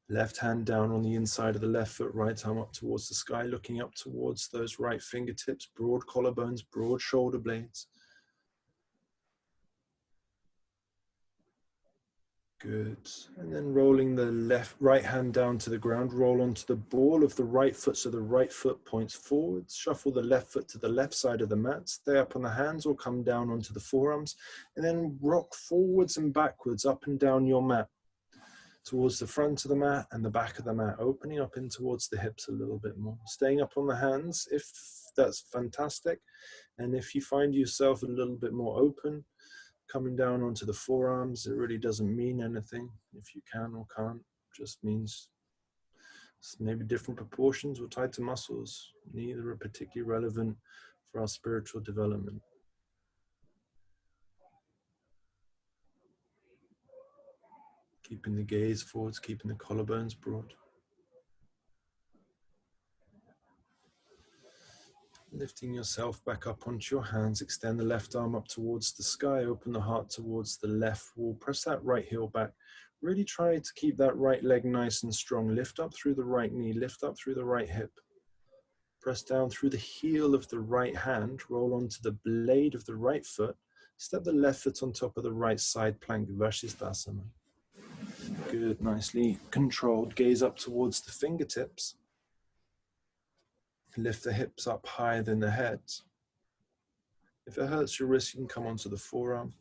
Left hand down on the inside of the left foot, right arm up towards the sky, looking up towards those right fingertips, broad collarbones, broad shoulder blades. Good. And then rolling the right hand down to the ground, roll onto the ball of the right foot so the right foot points forwards. Shuffle the left foot to the left side of the mat. Stay up on the hands or come down onto the forearms. And then rock forwards and backwards up and down your mat towards the front of the mat and the back of the mat, opening up in towards the hips a little bit more. Staying up on the hands, if that's fantastic. And if you find yourself a little bit more open, coming down onto the forearms, it really doesn't mean anything if you can or can't. Just means maybe different proportions or tighter muscles. Neither are particularly relevant for our spiritual development. Keeping the gaze forwards, keeping the collarbones broad. Lifting yourself back up onto your hands, extend the left arm up towards the sky, open the heart towards the left wall, press that right heel back. Really try to keep that right leg nice and strong. Lift up through the right knee, lift up through the right hip. Press down through the heel of the right hand, roll onto the blade of the right foot, step the left foot on top of the right side plank, Vashisthasana. Good, nicely controlled. Gaze up towards the fingertips. Lift the hips up higher than the head. If it hurts your wrist, you can come onto the forearm.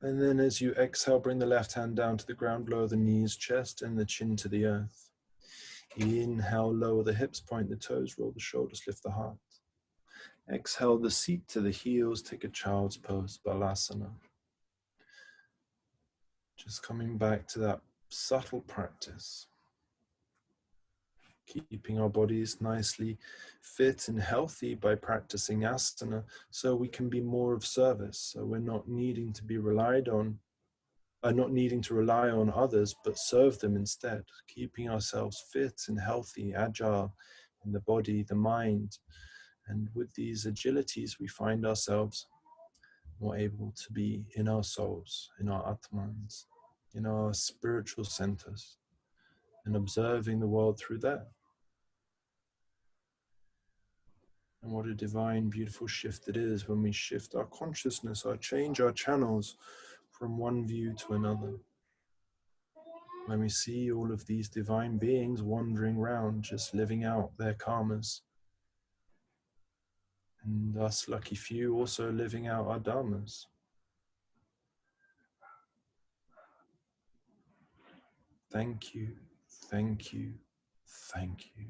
And then as you exhale, bring the left hand down to the ground, lower the knees, chest, and the chin to the earth. Inhale, lower the hips, point the toes, roll the shoulders, lift the heart. Exhale, the seat to the heels, take a child's pose, Balasana. Just coming back to that subtle practice. Keeping our bodies nicely fit and healthy by practicing asana so we can be more of service. So we're not needing to be relied on, not needing to rely on others, but serve them instead. Keeping ourselves fit and healthy, agile in the body, the mind. And with these agilities, we find ourselves more able to be in our souls, in our atmans, in our spiritual centers, and observing the world through that. And what a divine, beautiful shift it is when we shift our consciousness, change our channels from one view to another. When we see all of these divine beings wandering around, just living out their karmas. And us lucky few also living out our dharmas. Thank you, thank you, thank you.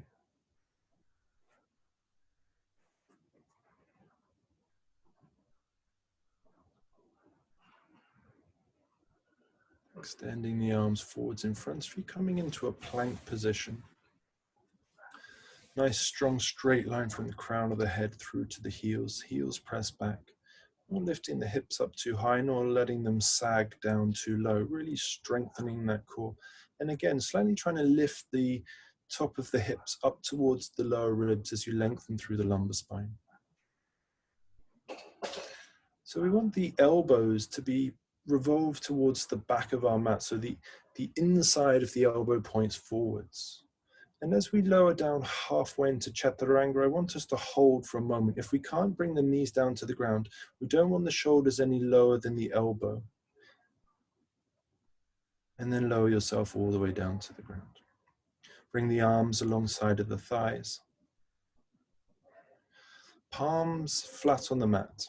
Extending the arms forwards in front of you, coming into a plank position. Nice strong straight line from the crown of the head through to the heels. Heels press back. Not lifting the hips up too high, nor letting them sag down too low. Really strengthening that core. And again, slightly trying to lift the top of the hips up towards the lower ribs as you lengthen through the lumbar spine. So we want the elbows to be revolved towards the back of our mat. So the inside of the elbow points forwards. And as we lower down halfway into Chaturanga, I want us to hold for a moment. If we can't bring the knees down to the ground, we don't want the shoulders any lower than the elbow. And then lower yourself all the way down to the ground. Bring the arms alongside of the thighs. Palms flat on the mat,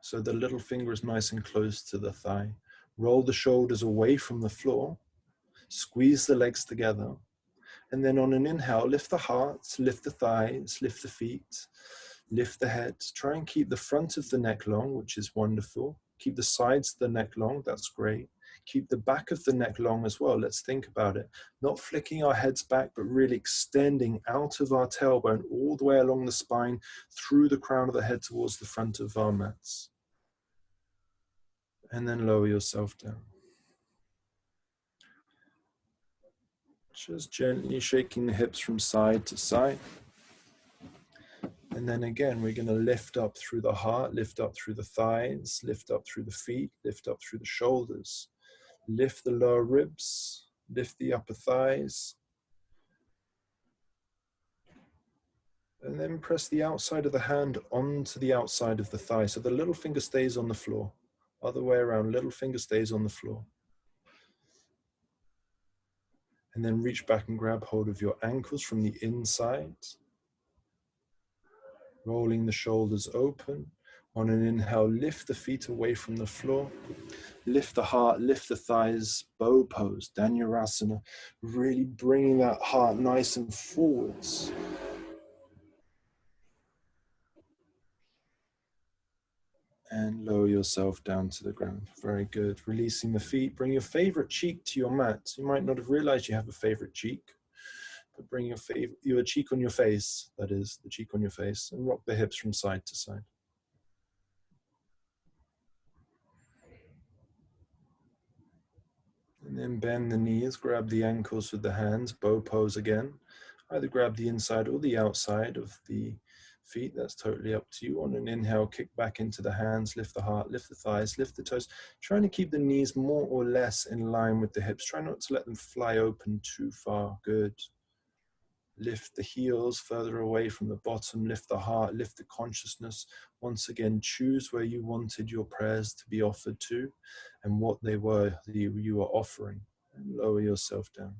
so the little finger is nice and close to the thigh. Roll the shoulders away from the floor. Squeeze the legs together. And then on an inhale, lift the heart, lift the thighs, lift the feet, lift the head. Try and keep the front of the neck long, which is wonderful. Keep the sides of the neck long, that's great. Keep the back of the neck long as well. Let's think about it. Not flicking our heads back, but really extending out of our tailbone all the way along the spine, through the crown of the head towards the front of our mats. And then lower yourself down. Just gently shaking the hips from side to side. And then again, we're going to lift up through the heart, lift up through the thighs, lift up through the feet, lift up through the shoulders. Lift the lower ribs, lift the upper thighs. And then press the outside of the hand onto the outside of the thigh. So the little finger stays on the floor. Other way around, little finger stays on the floor. And then reach back and grab hold of your ankles from the inside. Rolling the shoulders open. On an inhale, lift the feet away from the floor. Lift the heart, lift the thighs, bow pose, Dhanurasana. Really bringing that heart nice and forwards. And lower yourself down to the ground. Very good. Releasing the feet. Bring your favorite cheek to your mat. You might not have realized you have a favorite cheek, but bring your cheek on your face, that is, the cheek on your face, and rock the hips from side to side. And then bend the knees, grab the ankles with the hands, bow pose again. Either grab the inside or the outside of the feet, that's totally up to you. On an inhale, kick back into the hands, lift the heart, lift the thighs, lift the toes. Trying to keep the knees more or less in line with the hips. Try not to let them fly open too far. Good. Lift the heels further away from the bottom, lift the heart, lift the consciousness. Once again, choose where you wanted your prayers to be offered to and what they were that you are offering. And lower yourself down.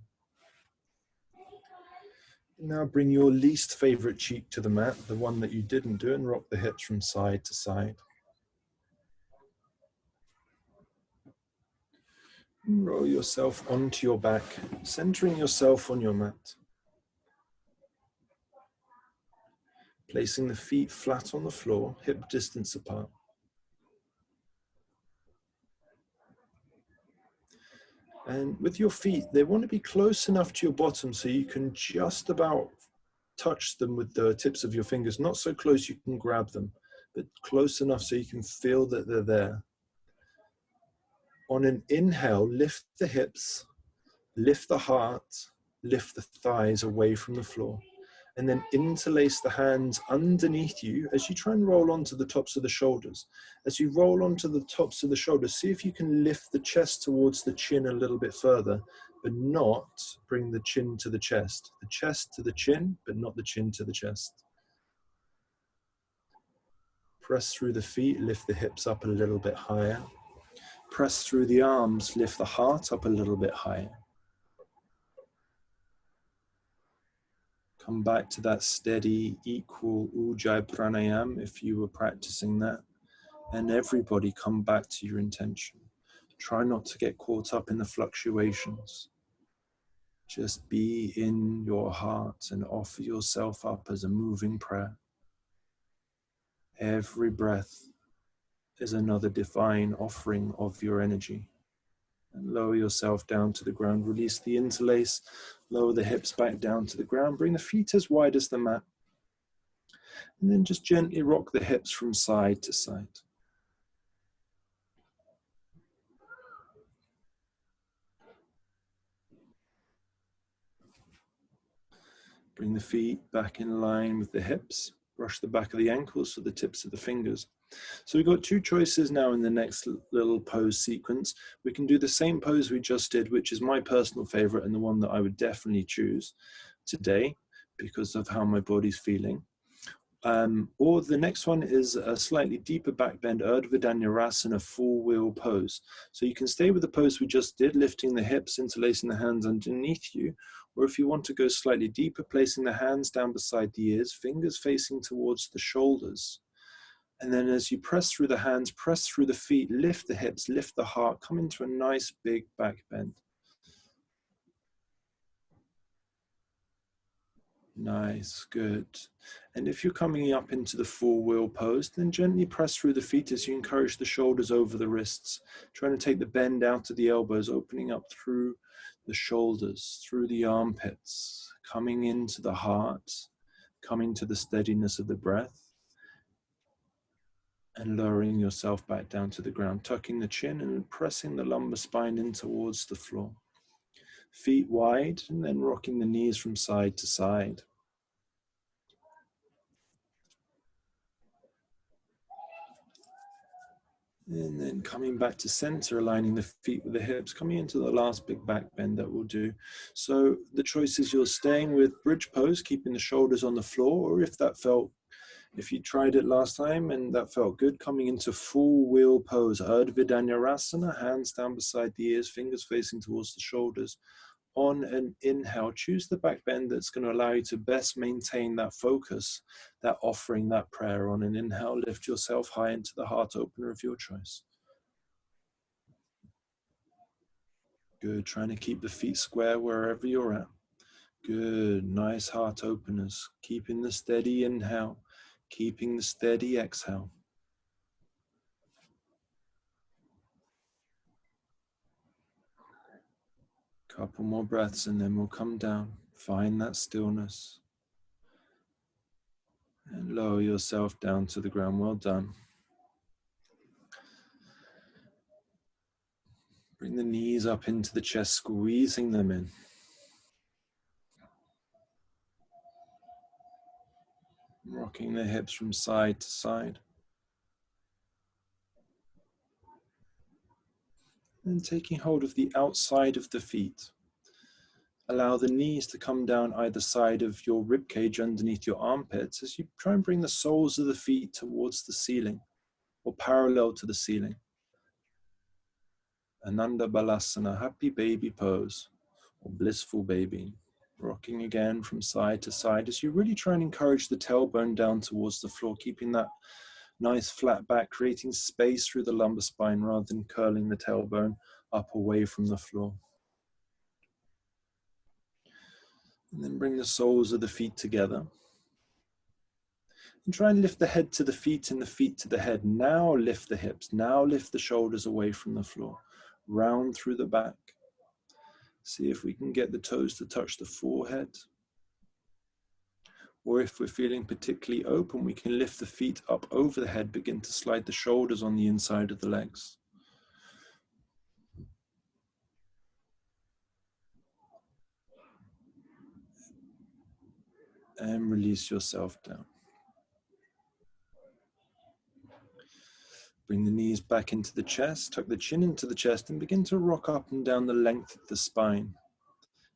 Now bring your least favorite cheek to the mat, the one that you didn't do, and rock the hips from side to side. And roll yourself onto your back, centering yourself on your mat. Placing the feet flat on the floor, hip distance apart. And with your feet, they want to be close enough to your bottom so you can just about touch them with the tips of your fingers. Not so close you can grab them, but close enough so you can feel that they're there. On an inhale, lift the hips, lift the heart, lift the thighs away from the floor. And then interlace the hands underneath you as you try and roll onto the tops of the shoulders. As you roll onto the tops of the shoulders, see if you can lift the chest towards the chin a little bit further, but not bring the chin to the chest. The chest to the chin, but not the chin to the chest. Press through the feet, lift the hips up a little bit higher. Press through the arms, lift the heart up a little bit higher. Come back to that steady, equal Ujjayi pranayam if you were practicing that. And everybody come back to your intention. Try not to get caught up in the fluctuations. Just be in your heart and offer yourself up as a moving prayer. Every breath is another divine offering of your energy. And lower yourself down to the ground. Release the interlace. Lower the hips back down to the ground. Bring the feet as wide as the mat. And then just gently rock the hips from side to side. Bring the feet back in line with the hips. Brush the back of the ankles to the tips of the fingers. So we've got two choices now in the next little pose sequence. We can do the same pose we just did, which is my personal favorite and the one that I would definitely choose today because of how my body's feeling. Or the next one is a slightly deeper back bend, Urdhva Dhanurasana full wheel pose. So you can stay with the pose we just did, lifting the hips, interlacing the hands underneath you. Or if you want to go slightly deeper, placing the hands down beside the ears, fingers facing towards the shoulders. And then as you press through the hands, press through the feet, lift the hips, lift the heart, come into a nice big back bend. Nice, good. And if you're coming up into the full wheel pose, then gently press through the feet as you encourage the shoulders over the wrists, trying to take the bend out of the elbows, opening up through the shoulders, through the armpits, coming into the heart, coming to the steadiness of the breath, and lowering yourself back down to the ground, tucking the chin and pressing the lumbar spine in towards the floor. Feet wide, and then rocking the knees from side to side. And then coming back to center, aligning the feet with the hips, coming into the last big back bend that we'll do. So the choice is you're staying with bridge pose, keeping the shoulders on the floor, or if you tried it last time and that felt good, coming into full wheel pose, Urdhva Dhanurasana, hands down beside the ears, fingers facing towards the shoulders. On an inhale, choose the back bend that's going to allow you to best maintain that focus, that offering, that prayer. On an inhale, lift yourself high into the heart opener of your choice. Good, trying to keep the feet square wherever you're at. Good, nice heart openers, keeping the steady inhale, keeping the steady exhale. Couple more breaths and then we'll come down. Find that stillness. And lower yourself down to the ground. Well done. Bring the knees up into the chest, squeezing them in. Rocking the hips from side to side. And taking hold of the outside of the feet. Allow the knees to come down either side of your ribcage underneath your armpits as you try and bring the soles of the feet towards the ceiling or parallel to the ceiling. Ananda Balasana, happy baby pose or blissful baby. Rocking again from side to side as you really try and encourage the tailbone down towards the floor, keeping that nice flat back, creating space through the lumbar spine rather than curling the tailbone up away from the floor. And then bring the soles of the feet together. And try and lift the head to the feet and the feet to the head. Now lift the hips. Now lift the shoulders away from the floor. Round through the back. See if we can get the toes to touch the forehead. Or if we're feeling particularly open, we can lift the feet up over the head, begin to slide the shoulders on the inside of the legs. And release yourself down. Bring the knees back into the chest, tuck the chin into the chest, and begin to rock up and down the length of the spine.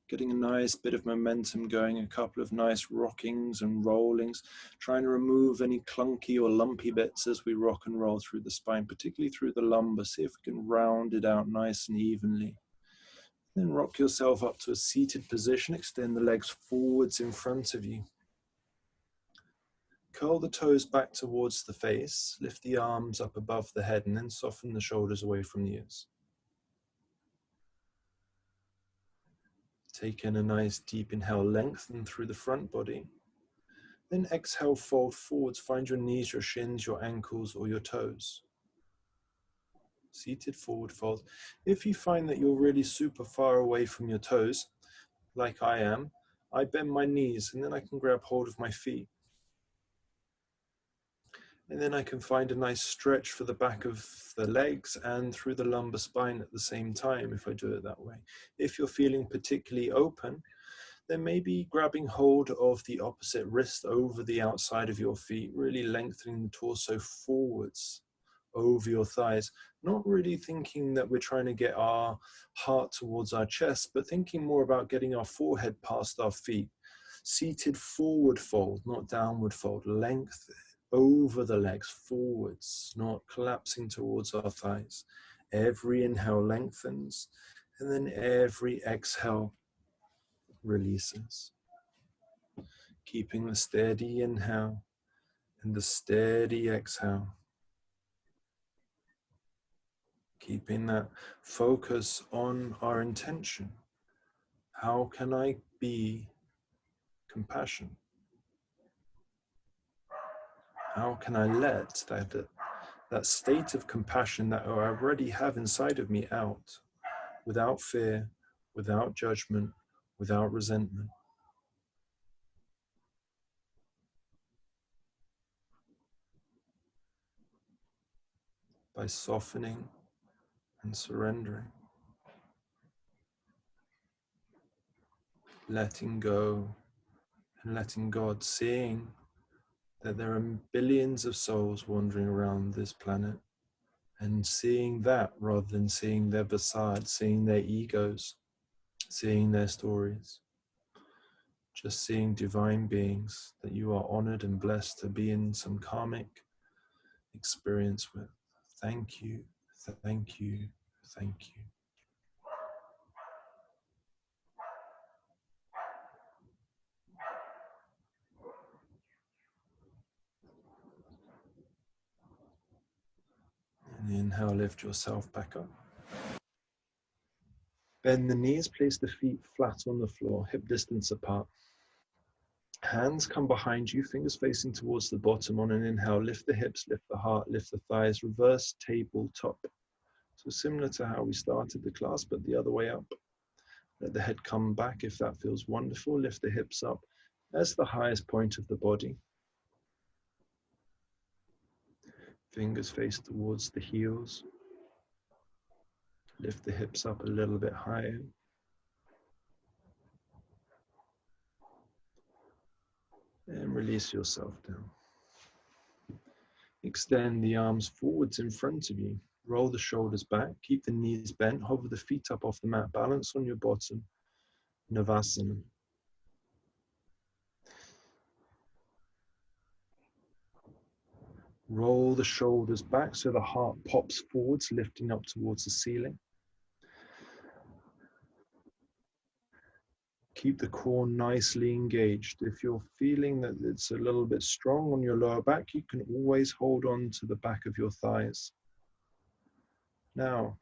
Getting a nice bit of momentum going, a couple of nice rockings and rollings, trying to remove any clunky or lumpy bits as we rock and roll through the spine, particularly through the lumbar. See if we can round it out nice and evenly. Then rock yourself up to a seated position, extend the legs forwards in front of you. Curl the toes back towards the face, lift the arms up above the head, and then soften the shoulders away from the ears. Take in a nice deep inhale, lengthen through the front body. Then exhale, fold forwards, find your knees, your shins, your ankles, or your toes. Seated forward fold. If you find that you're really super far away from your toes, like I am, I bend my knees and then I can grab hold of my feet. And then I can find a nice stretch for the back of the legs and through the lumbar spine at the same time if I do it that way. If you're feeling particularly open, then maybe grabbing hold of the opposite wrist over the outside of your feet, really lengthening the torso forwards over your thighs, not really thinking that we're trying to get our heart towards our chest, but thinking more about getting our forehead past our feet. Seated forward fold, not downward fold. Length over the legs, forwards, not collapsing towards our thighs. Every inhale lengthens, and then every exhale releases. Keeping the steady inhale And the steady exhale. Keeping that focus on our intention. How can I be compassionate? How can I let that state of compassion that I already have inside of me out, without fear, without judgment, without resentment? By softening and surrendering, letting go and letting God, seeing that there are billions of souls wandering around this planet, and seeing that rather than seeing their facade, seeing their egos, seeing their stories, just seeing divine beings that you are honored and blessed to be in some karmic experience with. Thank you, thank you, thank you. And inhale, lift yourself back up. Bend the knees, place the feet flat on the floor, hip distance apart. Hands come behind you, fingers facing towards the bottom. On an inhale, lift the hips, lift the heart, lift the thighs, reverse tabletop. So similar to how we started the class, but the other way up. Let the head come back if that feels wonderful. Lift the hips up as the highest point of the body. Fingers face towards the heels. Lift the hips up a little bit higher. And release yourself down. Extend the arms forwards in front of you. Roll the shoulders back. Keep the knees bent. Hover the feet up off the mat. Balance on your bottom. Navasana. Roll the shoulders back so the heart pops forwards, lifting up towards the ceiling. Keep the core nicely engaged. If you're feeling that it's a little bit strong on your lower back, you can always hold on to the back of your thighs. Now,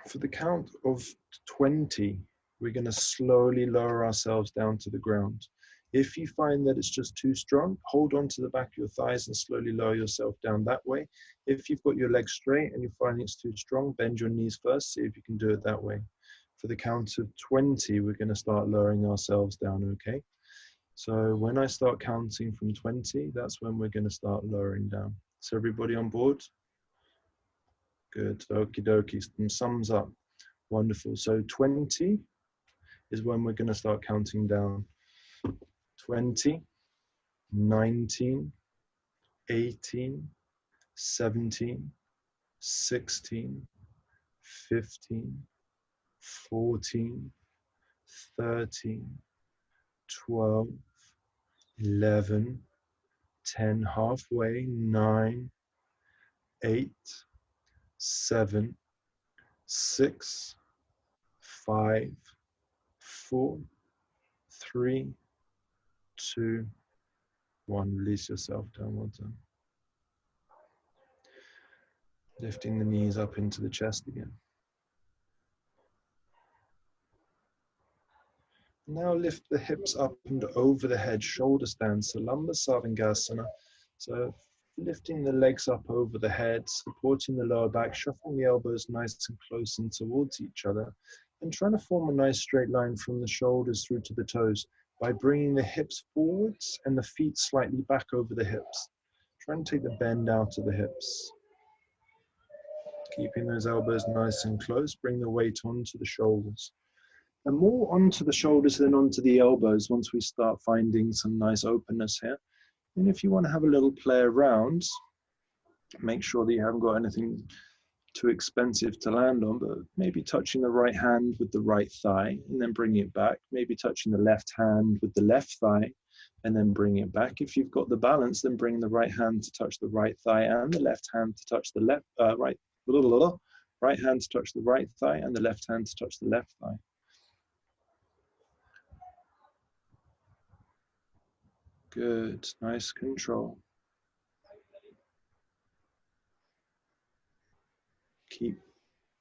for the count of 20, we're going to slowly lower ourselves down to the ground. If you find that it's just too strong, hold on to the back of your thighs and slowly lower yourself down that way. If you've got your legs straight and you're finding it's too strong, bend your knees first, see if you can do it that way. For the count of 20, we're going to start lowering ourselves down, okay? So when I start counting from 20, that's when we're going to start lowering down. So everybody on board? Good, okie dokie, some sums up. Wonderful, so 20 is when we're going to start counting down. 20, 19, 18, 17, 16, 15, 14, 13, 12, 11, 10, halfway, 9, 8, 7, 6, 5, 4, 3, 2, 1. Release yourself down. Well done. Lifting the knees up into the chest again. Now lift the hips up and over the head, shoulder stand, Salamba Sarvangasana. So lifting the legs up over the head, supporting the lower back, shuffling the elbows nice and close in towards each other, and trying to form a nice straight line from the shoulders through to the toes by bringing the hips forwards and the feet slightly back over the hips. Trying to take the bend out of the hips. Keeping those elbows nice and close, bring the weight onto the shoulders. And more onto the shoulders than onto the elbows once we start finding some nice openness here. And if you want to have a little play around, make sure that you haven't got anything too expensive to land on, but maybe touching the right hand with the right thigh and then bringing it back. Maybe touching the left hand with the left thigh and then bring it back. If you've got the balance, then bring the right hand to touch the right thigh and the left hand to touch the right hand to touch the right thigh and the left hand to touch the left thigh. Good, nice control.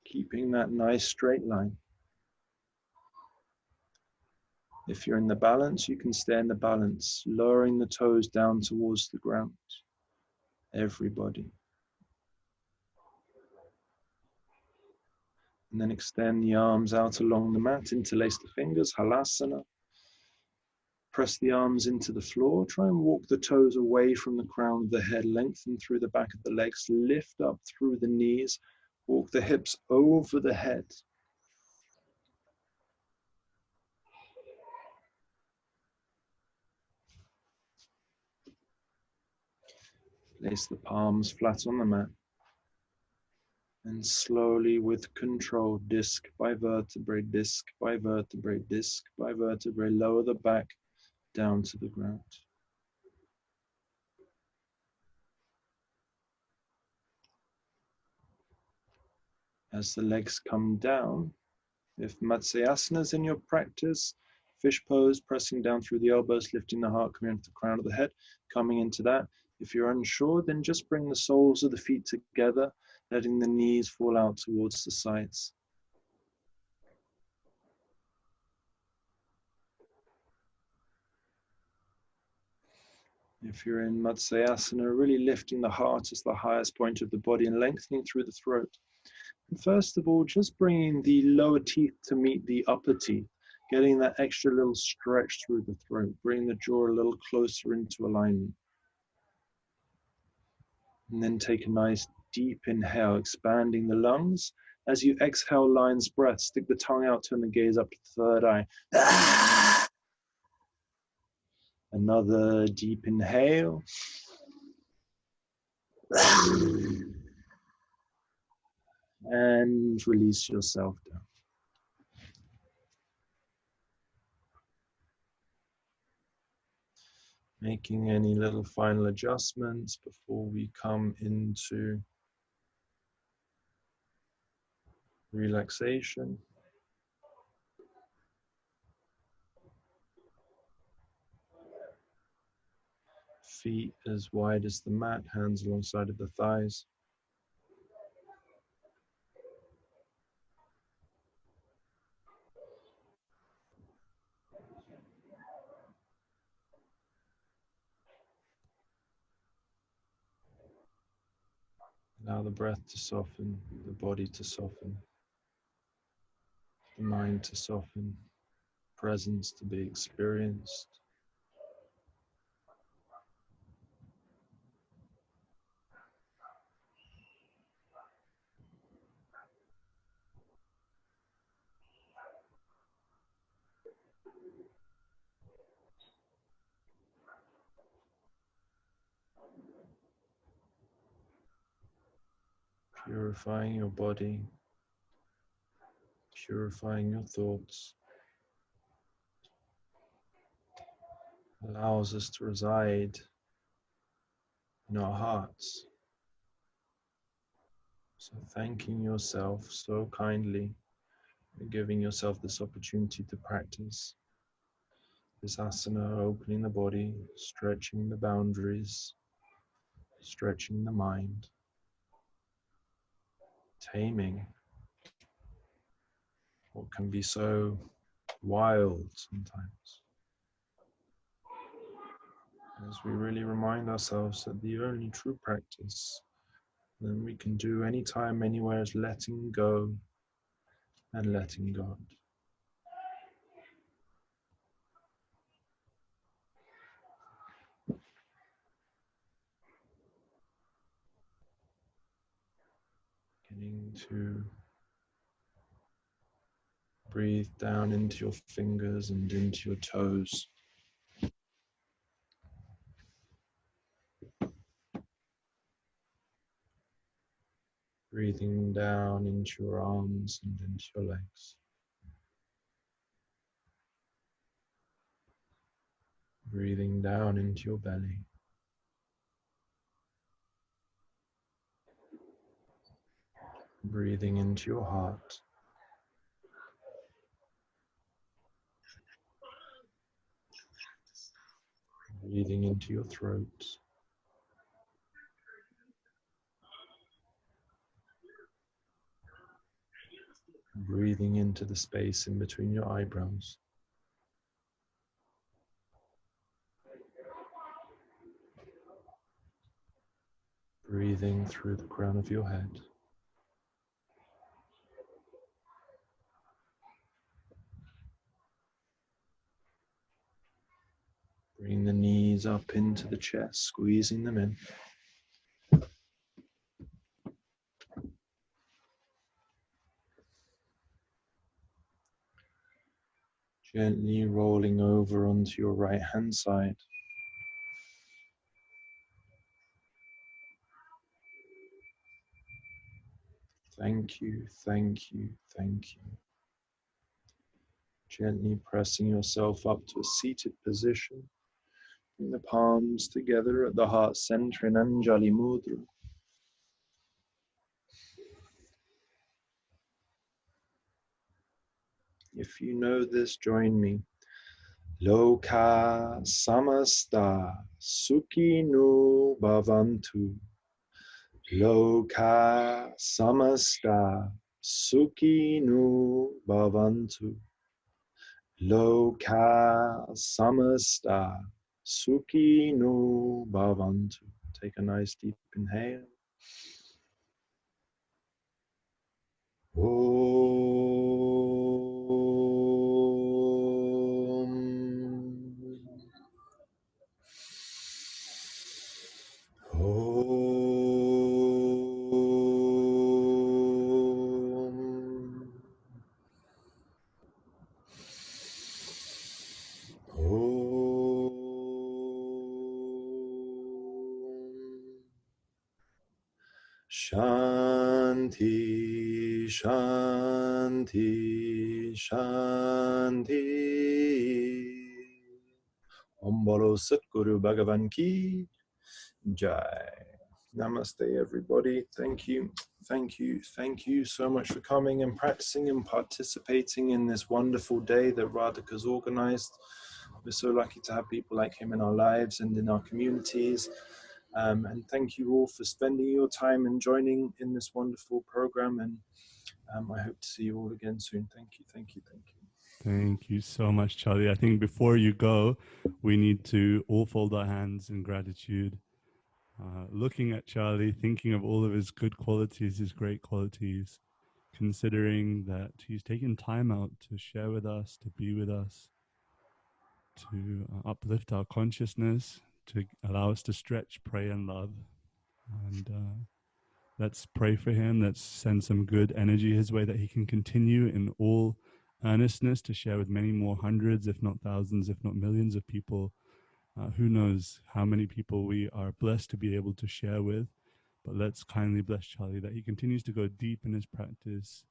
Keeping that nice straight line. If you're in the balance, you can stay in the balance, lowering the toes down towards the ground. Everybody. And then extend the arms out along the mat, interlace the fingers, halasana. Press the arms into the floor. Try and walk the toes away from the crown of the head, lengthen through the back of the legs, lift up through the knees, walk the hips over the head. Place the palms flat on the mat. And slowly, with control, disc by vertebrae, disc by vertebrae, disc by vertebrae, lower the back down to the ground. As the legs come down, if Matsyasana is in your practice, fish pose, pressing down through the elbows, lifting the heart, coming into the crown of the head, coming into that. If you're unsure, then just bring the soles of the feet together, letting the knees fall out towards the sides. If you're in Matsyasana, really lifting the heart as the highest point of the body and lengthening through the throat. And first of all, just bringing the lower teeth to meet the upper teeth, getting that extra little stretch through the throat, bringing the jaw a little closer into alignment. And then take a nice deep inhale, expanding the lungs. As you exhale, lion's breath, stick the tongue out, turn the gaze up to the third eye. Another deep inhale. And release yourself down. Making any little final adjustments before we come into relaxation. Feet as wide as the mat, hands alongside of the thighs. Allow the breath to soften, the body to soften, the mind to soften, presence to be experienced. Purifying your body, purifying your thoughts, allows us to reside in our hearts. So thanking yourself so kindly for giving yourself this opportunity to practice this asana, opening the body, stretching the boundaries, stretching the mind, taming what can be so wild sometimes. As we really remind ourselves that the only true practice that we can do anytime, anywhere is letting go and letting God. Beginning to breathe down into your fingers and into your toes. Breathing down into your arms and into your legs. Breathing down into your belly. Breathing into your heart. Breathing into your throat. Breathing into the space in between your eyebrows. Breathing through the crown of your head. Bring the knees up into the chest, squeezing them in. Gently rolling over onto your right hand side. Thank you, thank you, thank you. Gently pressing yourself up to a seated position. Bring the palms together at the heart center in Anjali Mudra. If you know this, join me. Loka samasta sukhino bhavantu. Loka samasta sukhino bhavantu. Loka samasta sukhino bhavantu. Take a nice deep inhale. Shanti, Shanti, Shanti. Om Bolo Satguru Bhagavan Ki Jai. Namaste, everybody. Thank you, thank you, thank you so much for coming and practicing and participating in this wonderful day that Radhika's organized. We're so lucky to have people like him in our lives and in our communities. And thank you all for spending your time and joining in this wonderful program. And I hope to see you all again soon. Thank you, thank you, thank you. Thank you so much, Charlie. I think before you go, we need to all fold our hands in gratitude, looking at Charlie, thinking of all of his good qualities, his great qualities, considering that he's taken time out to share with us, to be with us, to uplift our consciousness, to allow us to stretch, pray, and love. And let's pray for him. Let's send some good energy his way that he can continue in all earnestness to share with many more hundreds, if not thousands, if not millions of people. Who knows how many people we are blessed to be able to share with. But let's kindly bless Charlie that he continues to go deep in his practice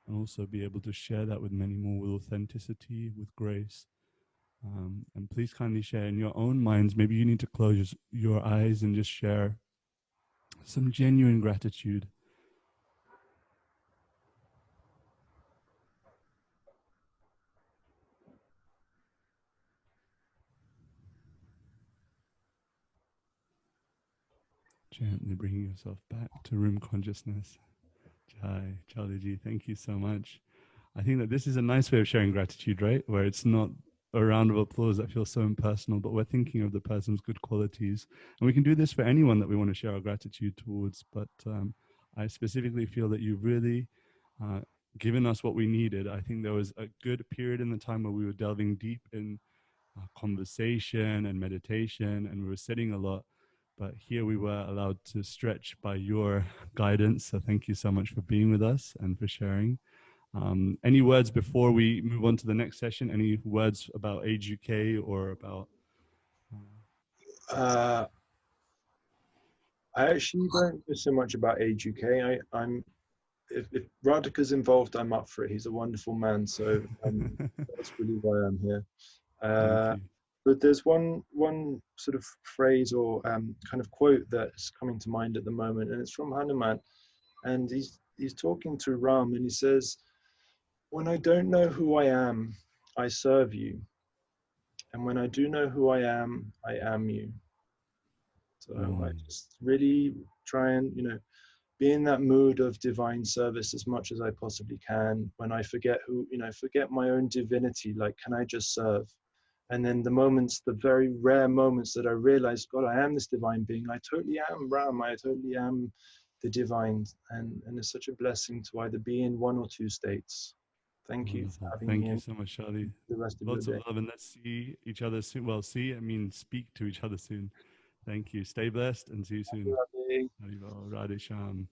and also be able to share that with many more with authenticity, with grace. And please kindly share in your own minds. Maybe you need to close your eyes and just share some genuine gratitude. Gently bringing yourself back to room consciousness. Jai, Charlie Ji, thank you so much. I think that this is a nice way of sharing gratitude, right? Where it's not a round of applause that feels so impersonal, but we're thinking of the person's good qualities. And we can do this for anyone that we want to share our gratitude towards. But I specifically feel that you've really given us what we needed. I think there was a good period in the time where we were delving deep in conversation and meditation, and we were sitting a lot. But here we were allowed to stretch by your guidance. So thank you so much for being with us and for sharing. Any words before we move on to the next session? Any words about Age UK or about? I actually don't know so much about Age UK. I'm if Radhika's involved, I'm up for it. He's a wonderful man, so that's really why I'm here. Thank you. But there's one sort of phrase or kind of quote that's coming to mind at the moment, and it's from Hanuman, and he's talking to Ram, and he says, "When I don't know who I am, I serve you, and when I do know who I am you." So I just really try and be in that mood of divine service as much as I possibly can. When I forget forget my own divinity, like, can I just serve? And then the moments, the very rare moments that I realize, God, I am this divine being. I totally am Ram. I totally am the divine. And it's such a blessing to either be in one or two states. Thank you for Wonderful. having me Thank you in so much, Charlie. the rest of your Lots of day. love, and let's see each other soon. Well, I mean, speak to each other soon. Thank you. Stay blessed and see you soon. Radhe. Haribo, Radhe Sham.